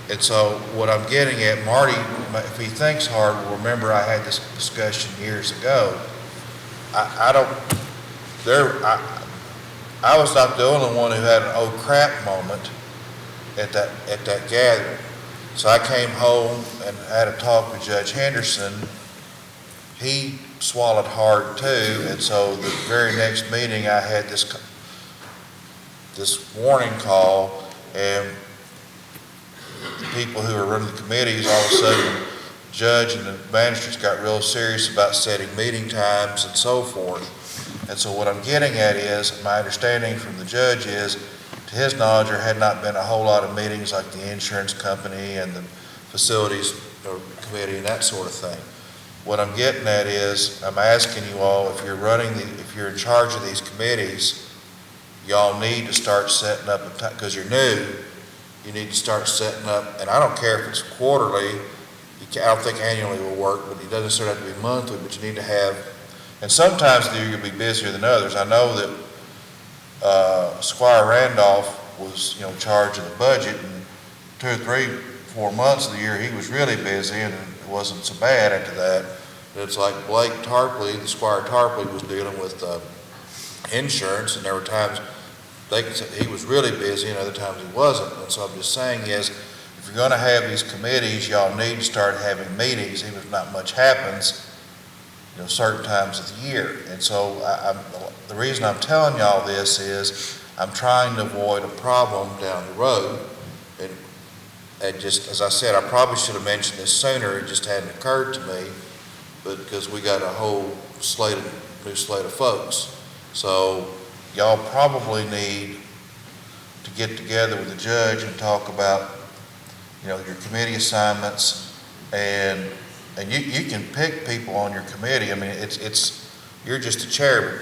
And so what I'm getting at, Marty, if he thinks hard, will remember I had this discussion years ago. I was not the only one who had an oh crap moment at that gathering. So I came home and had a talk with Judge Henderson. He swallowed hard too, and so the very next meeting I had this warning call, and the people who were running the committees, all of a sudden, the judge and the magistrates got real serious about setting meeting times and so forth. And so what I'm getting at is, my understanding from the judge is, to his knowledge, there had not been a whole lot of meetings like the insurance company and the facilities committee and that sort of thing. What I'm getting at is, I'm asking you all, if you're in charge of these committees, y'all need to start setting up a time, because you're new, you need to start setting up, and I don't care if it's quarterly, I don't think annually will work, but it doesn't necessarily have to be monthly, but you need to have, and sometimes you'll be busier than others. I know that Squire Randolph was, in charge of the budget, and 2 or 3, 4 months of the year, he was really busy, and it wasn't so bad after that. But it's like Blake Tarpley, the Squire Tarpley was dealing with insurance, and there were times he was really busy, and other times he wasn't. And so I'm just saying is, if you're going to have these committees, y'all need to start having meetings, even if not much happens, certain times of the year. And so the reason I'm telling y'all this is I'm trying to avoid a problem down the road. And just, as I said, I probably should have mentioned this sooner, it just hadn't occurred to me, but because we got a whole new slate of folks. So y'all probably need to get together with the judge and talk about, your committee assignments, and you can pick people on your committee. I mean, you're just a chairman.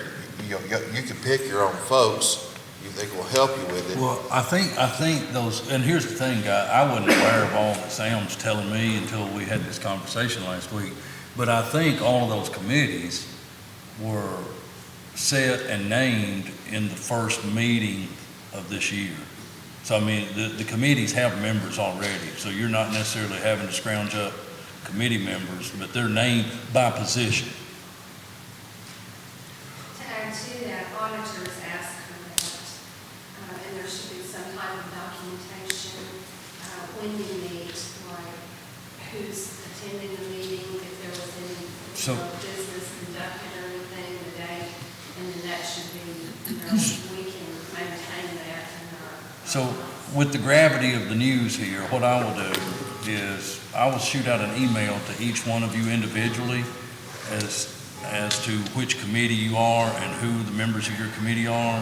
You can pick your own folks. You think will help you with it. Well, I think those, and here's the thing, I wasn't aware of all that Sam was telling me until we had this conversation last week. But I think all of those committees were set and named in the first meeting of this year. So, I mean, the committees have members already, so you're not necessarily having to scrounge up committee members, but they're named by position. To add to that, auditors ask for that, and there should be some type of documentation when you meet, like you know, business conducted or anything, the date, and then that should be, you know, we can maintain that in our. So with the gravity of the news here, what I will do is I will shoot out an email to each one of you individually as to which committee you are and who the members of your committee are,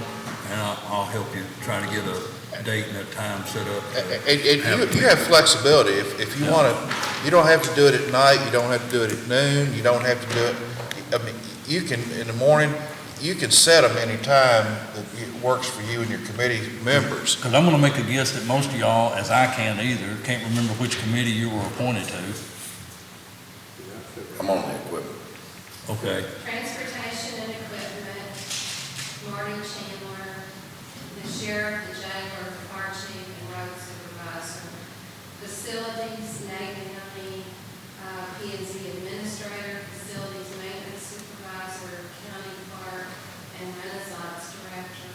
and I'll help you try to get a date and a time set up. You have flexibility. If you want to, you don't have to do it at night, you don't have to do it at noon, you don't have to do it, I mean, you can, in the morning, you can set them any time that it works for you and your committee members. Because I'm going to make a guess that most of y'all, as I can't either, can't remember which committee you were appointed to. I'm on the equipment. Okay. Transportation and equipment, Marty Chandler, the sheriff, the jailer, the fire chief, and road supervisor. Facilities, Nate County, P&Z administrator, facilities maintenance supervisor, county clerk, and Renaissance director.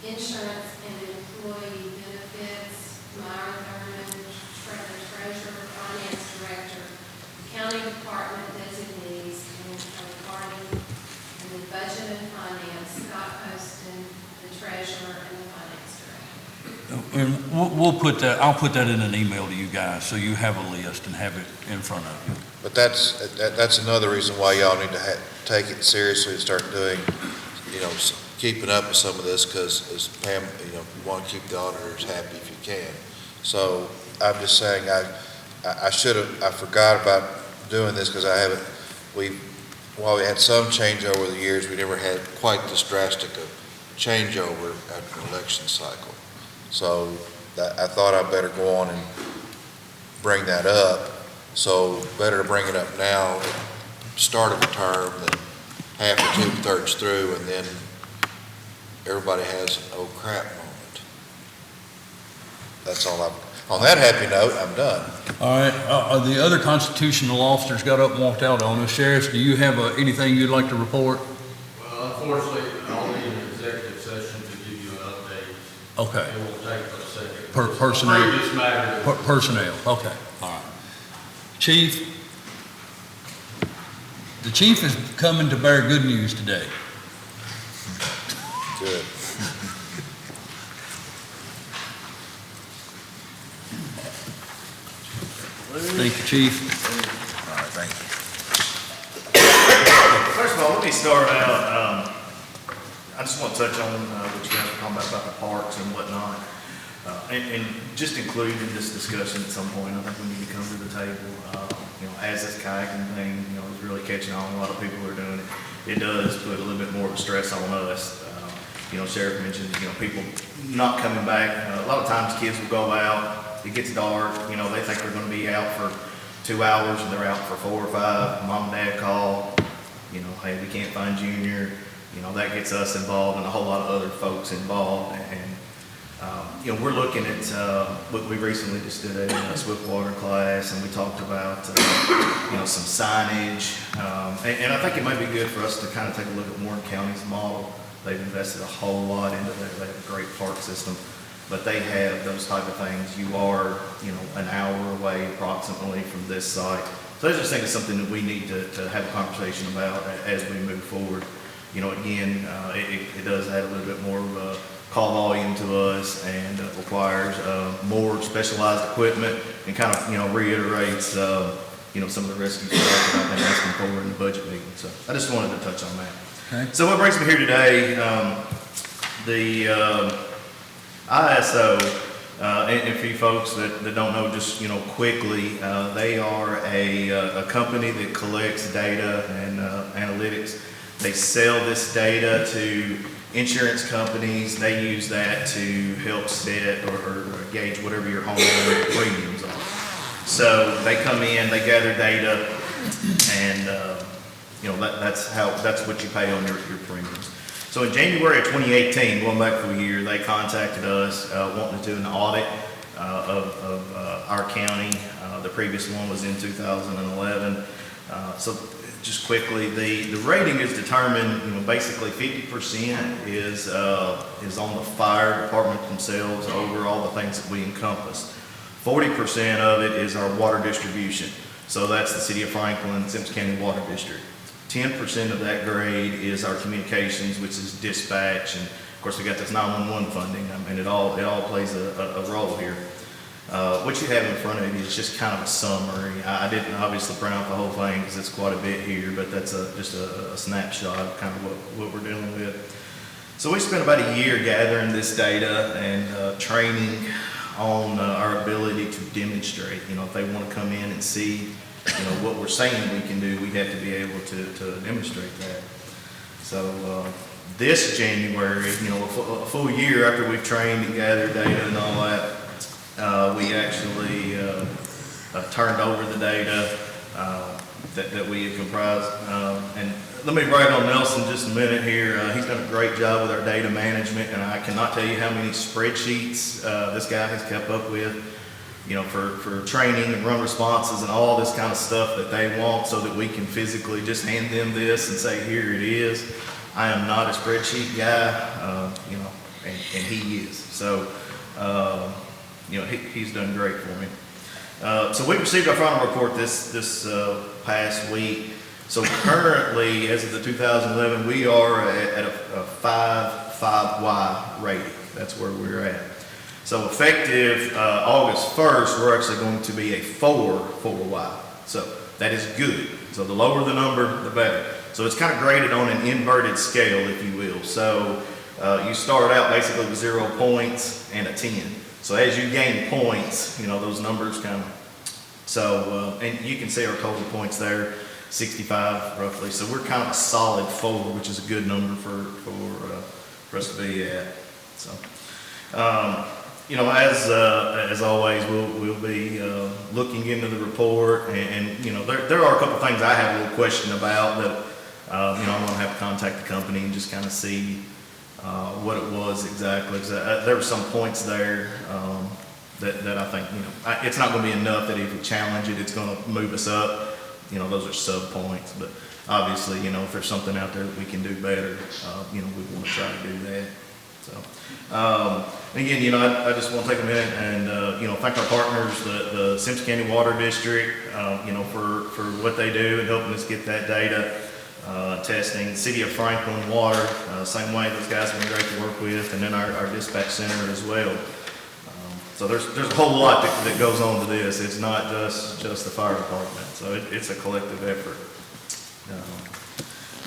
Insurance and employee benefits, Myron Thurman, treasurer, finance director, county department designees, and then budget and finance, Scott Poston, the treasurer, and the finance director. And we'll put that, I'll put that in an email to you guys, so you have a list and have it in front of you. But that's another reason why y'all need to take it seriously and start doing, you know, keeping up with some of this, because as Pam, you know, you want to keep the auditors happy if you can. So I'm just saying, I forgot about doing this because while we had some change over the years, we never had quite this drastic of changeover after an election cycle. So I thought I'd better go on and bring that up. So better to bring it up now, at the start of the term, than half or 2/3 through, and then everybody has an oh crap moment. That's all on that happy note, I'm done. All right, the other constitutional officers got up and walked out on us. Sheriff, do you have anything you'd like to report? Well, unfortunately, I'll need an executive session to give you an update. Okay. It won't take but a second. Personnel. Previous matter. Personnel, okay, all right. Chief, the chief is coming to bear good news today. Good. Thank you, Chief. All right, thank you. First of all, let me start out, I just want to touch on what you guys were talking about the parks and whatnot. And just include in this discussion at some point, I think we need to come to the table. You know, as this kayaking thing, you know, is really catching on, a lot of people are doing it. It does put a little bit more of a stress on us. You know, Sheriff mentioned, you know, people not coming back. A lot of times kids will go out, it gets dark, you know, they think they're going to be out for 2 hours and they're out for 4 or 5. Mom and dad call, you know, hey, we can't find Junior. You know, that gets us involved and a whole lot of other folks involved. And you know, we're looking at what we recently just did a Swiftwater class, and we talked about you know, some signage. And I think it might be good for us to kind of take a look at Warren County's model. They've invested a whole lot into that. They have a great park system, but they have those type of things. You are, you know, an hour away approximately from this site. So I just think it's something that we need to have a conversation about as we move forward. You know, again, it does add a little bit more of a call volume to us, and requires more specialized equipment, and kind of, you know, reiterates, you know, some of the rescue stuff that I've been asking for in the budget meeting. So I just wanted to touch on that. Okay. So what brings me here today, the ISO, and for you folks that don't know, just, you know, quickly, they are a company that collects data and analytics. They sell this data to insurance companies. They use that to help set or gauge whatever your homeowner premiums are. So they come in, they gather data, and you know, that's what you pay on your premiums. So in January of 2018, going back for a year, they contacted us wanting to do an audit of our county. The previous one was in 2011. So just quickly, the rating is determined, you know, basically 50% is on the fire department themselves over all the things that we encompass. 40% of it is our water distribution. So that's the City of Franklin, Simpson County Water District. 10% of that grade is our communications, which is dispatch, and of course, we got this 911 funding. I mean, it all plays a role here. What you have in front of you is just kind of a summary. I didn't obviously print out the whole thing because it's quite a bit here, but that's just a snapshot of kind of what we're dealing with. So we spent about a year gathering this data and training on our ability to demonstrate. You know, if they want to come in and see, you know, what we're saying we can do, we have to be able to demonstrate that. So this January, you know, a full year after we've trained and gathered data and all that, we actually turned over the data that we had comprised. And let me brag on Nelson just a minute here. He's done a great job with our data management, and I cannot tell you how many spreadsheets this guy has kept up with, you know, for training and run responses and all this kind of stuff that they want, so that we can physically just hand them this and say, here it is. I am not a spreadsheet guy, you know, and he is. So, you know, he's done great for me. So we received our final report this past week. So currently, as of the 2011, we are at a 5Y rating. That's where we're at. So effective August 1st, we're actually going to be a 4Y. So that is good. So the lower the number, the better. So it's kind of graded on an inverted scale, if you will. So you start out basically with 0 points and a 10. So as you gain points, you know, those numbers kind of, so, and you can see our total points there, 65 roughly. So we're kind of a solid 4, which is a good number for us to be at. So, you know, as always, we'll be looking into the report, and you know, there are a couple things I have a little question about that, you know, I'm gonna have to contact the company and just kind of see what it was exactly. There were some points there that I think, you know, it's not going to be enough that if we challenge it, it's going to move us up. You know, those are sub points. But obviously, you know, if there's something out there that we can do better, you know, we want to try to do that. So, again, you know, I just want to take a minute and, you know, thank our partners, the Simpson County Water District, you know, for what they do and helping us get that data. Testing, City of Franklin Water, same way, those guys have been great to work with, and then our dispatch center as well. So there's a whole lot that goes on to this. It's not just the fire department, so it's a collective effort.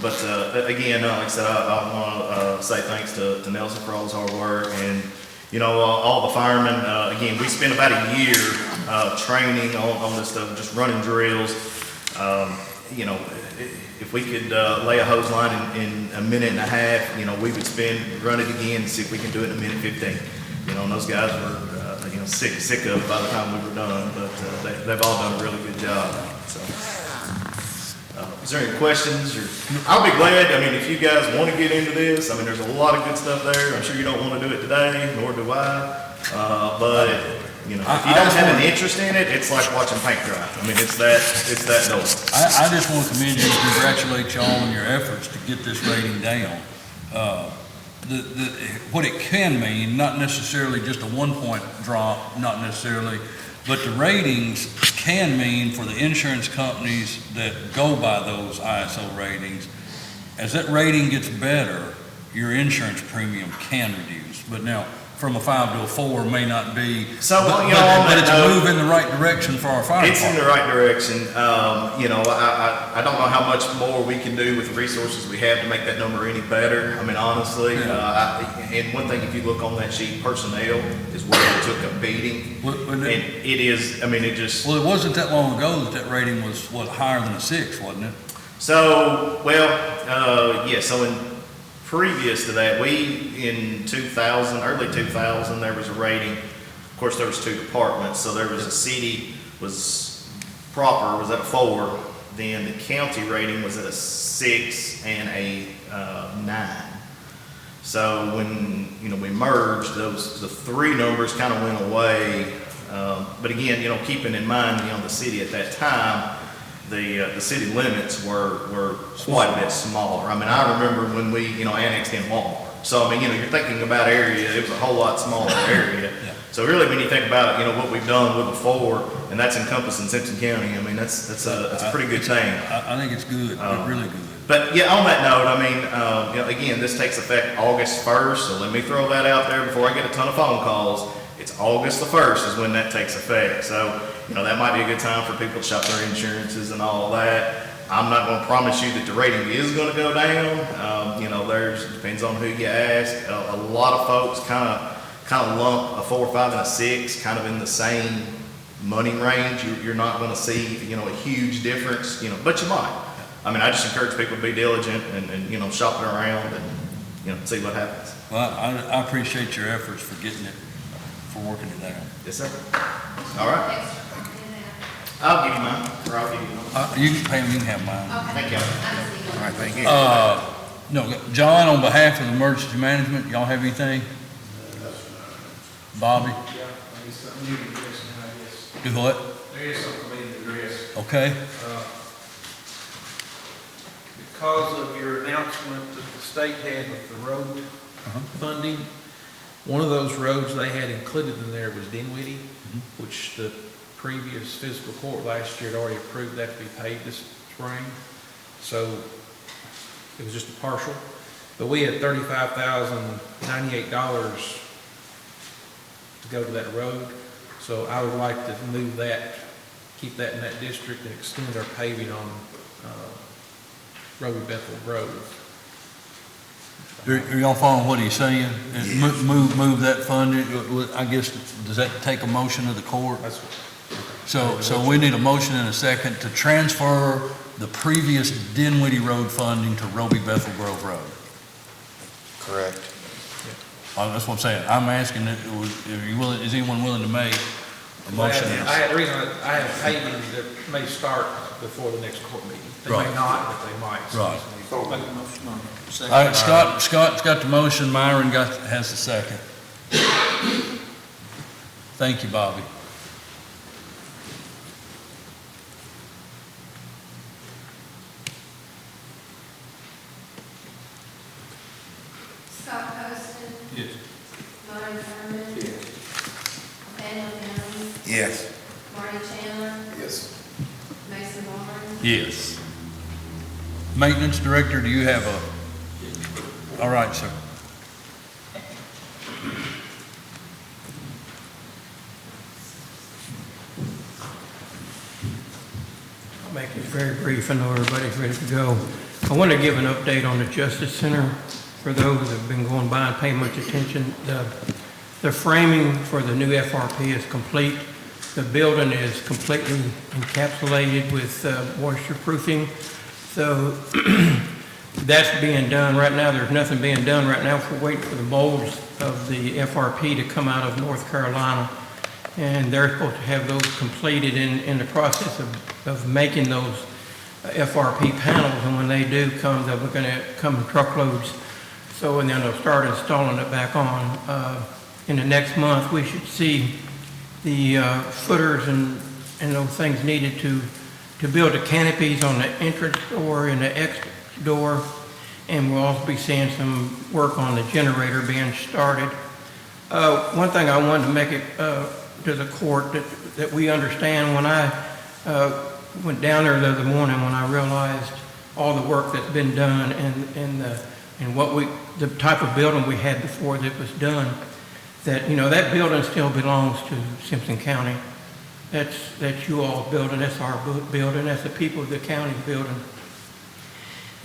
But again, like I said, I want to say thanks to Nelson for all his hard work, and you know, all the firemen. Again, we spent about a year training on this stuff, just running drills. You know, if we could lay a hose line in a minute and a half, you know, we would run it again and see if we can do it in a minute 15. You know, and those guys were, you know, sick of it by the time we were done, but they've all done a really good job. So, is there any questions? I'll be glad. I mean, if you guys want to get into this, I mean, there's a lot of good stuff there. I'm sure you don't want to do it today, nor do I. But you know, if you don't have an interest in it, it's like watching paint dry. I mean, it's that dull. I just want to commend you and congratulate y'all on your efforts to get this rating down. What it can mean, not necessarily just a 1-point drop, not necessarily, but the ratings can mean for the insurance companies that go by those ISO ratings, as that rating gets better, your insurance premium can reduce. But now, from a 5 to a 4 may not be, so, but, you know, but it's a move in the right direction for our fire It's department. in the right direction. You know, I don't know how much more we can do with the resources we have to make that number any better. I mean, honestly, and one thing, if you look on that sheet, personnel is where it took a beating. And it is, I mean, it just... Well, it wasn't that long ago that rating was, higher than a 6, wasn't it? So, well, yeah, so previous to that, in 2000, early 2000, there was a rating. Of course, there was 2 departments. So there was a city was at a 4. Then the county rating was at a 6 and a 9. So when, you know, we merged, the 3 numbers kind of went away. But again, you know, keeping in mind, you know, the city at that time, the city limits were quite a bit smaller. I mean, I remember when we, you know, annexed in Walmart. So, I mean, you know, you're thinking about area, it was a whole lot smaller area. So really, when you think about, what we've done with before, and that's encompassing Simpson County, I mean, that's a pretty good thing. I think it's good, really good. But yeah, on that note, I mean, again, this takes effect August 1st, so let me throw that out there before I get a ton of phone calls. It's August the 1st is when that takes effect. So, that might be a good time for people to shop their insurances and all of that. I'm not gonna promise you that the rating is gonna go down. Depends on who you ask. A lot of folks kind of lump a 4, 5, and a 6 kind of in the same money range. You're not gonna see, a huge difference, but you might. I mean, I just encourage people to be diligent and shop it around and, see what happens. Well, I appreciate your efforts for getting it, for working it out. Yes, sir. All right. I'll give you mine, or I'll give you mine. You can pay me, you can have mine. Thank you. All right, thank you. No, John, on behalf of emergency management, y'all have anything? Bobby? Yeah, there's something new to address now, I guess. Do what? There is something we need to address. Okay. Because of your announcement that the state had with the road funding, one of those roads they had included in there was Dinwiddie, which the previous fiscal court last year had already approved that to be paid this spring. So it was just a partial. But we had $35,098 to go to that road. So I would like to move that, keep that in that district and extend our paving on Roby Bethel Road. Are y'all following what he's saying? Move that funding, I guess, does that take a motion of the court? So we need a motion and a second to transfer the previous Dinwiddie Road funding to Roby Bethel Grove Road. Correct. That's what I'm saying. I'm asking, is anyone willing to make a motion? I had a reason, I have paving that may start before the next court meeting. They may not, but they might. So Right. make a motion on it. All right, Scott's got the motion, Myron has the second. Thank you, Bobby. Scott Poston. Yes. Lonnie Thurman. Nathaniel Downs. Yes. Marty Chandler. Yes. Mason Barnes. Yes. Maintenance Director, do you have all right, sir. I'll make it very brief. I know everybody's ready to go. I want to give an update on the Justice Center for those that have been going by and paying much attention. The framing for the new FRP is complete. The building is completely encapsulated with moisture proofing. So that's being done right now. There's nothing being done right now. We're waiting for the molds of the FRP to come out of North Carolina. And they're supposed to have those completed in the process of making those FRP panels. And when they do come, they're going to come in truckloads. So, and then they'll start installing it back on. In the next month, we should see the footers and those things needed to build the canopies on the entrance door and the exit door. And we'll also be seeing some work on the generator being started. One thing I wanted to make it to the court that we understand, when I went down there the other morning, when I realized all the work that's been done and what the type of building we had before that was done, that, that building still belongs to Simpson County. That's you all's building, that's our building, that's the people of the county's building.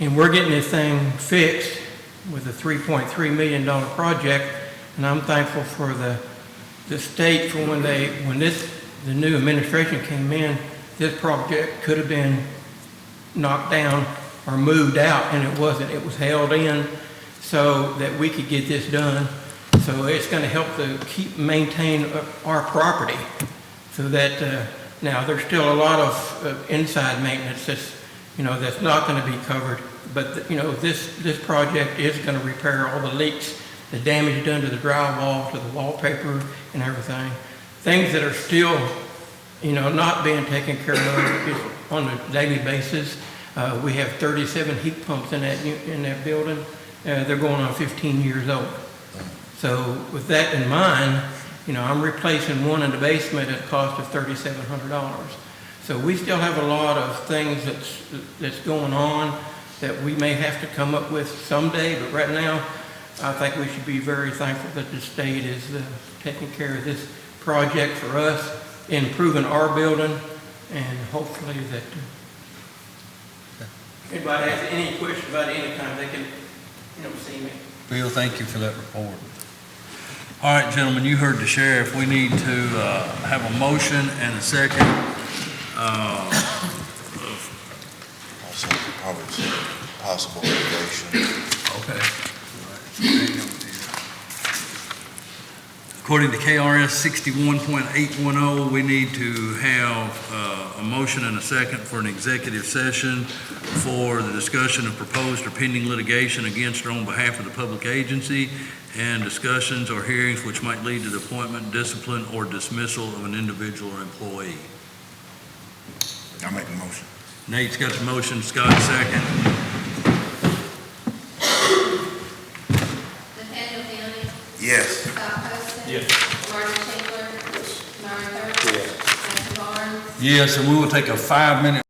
And we're getting this thing fixed with a $3.3 million project, and I'm thankful for the state for when the new administration came in, this project could have been knocked down or moved out, and it wasn't. It was held in so that we could get this done. So it's going to help to maintain our property, so that now there's still a lot of inside maintenance that's not going to be covered. But this project is going to repair all the leaks, the damage done to the drywall, to the wallpaper, and everything. Things that are still not being taken care of on a daily basis. We have 37 heat pumps in that building. They're going on 15 years old. So with that in mind, I'm replacing one in the basement at a cost of $3,700. So we still have a lot of things that's going on that we may have to come up with someday, but right now, I think we should be very thankful that the state is taking care of this project for us, improving our building, and hopefully that if anybody has any questions about any kind, they can, see me. Bill, thank you for that report. All right, gentlemen, you heard the sheriff. We need to have a motion and a second. Also, probably possible litigation. Okay. According to KRS 61.810, we need to have a motion and a second for an executive session for the discussion of proposed or pending litigation against or on behalf of the public agency, and discussions or hearings which might lead to the appointment, discipline, or dismissal of an individual or employee. I'll make the motion. Nate's got the motion, Scott second. Nathaniel Downing, Yes. Scott Poston. Yes. Martin Schindler. Myron Thurman. Yes. Nancy Barnes. Yes, and we will take a 5-minute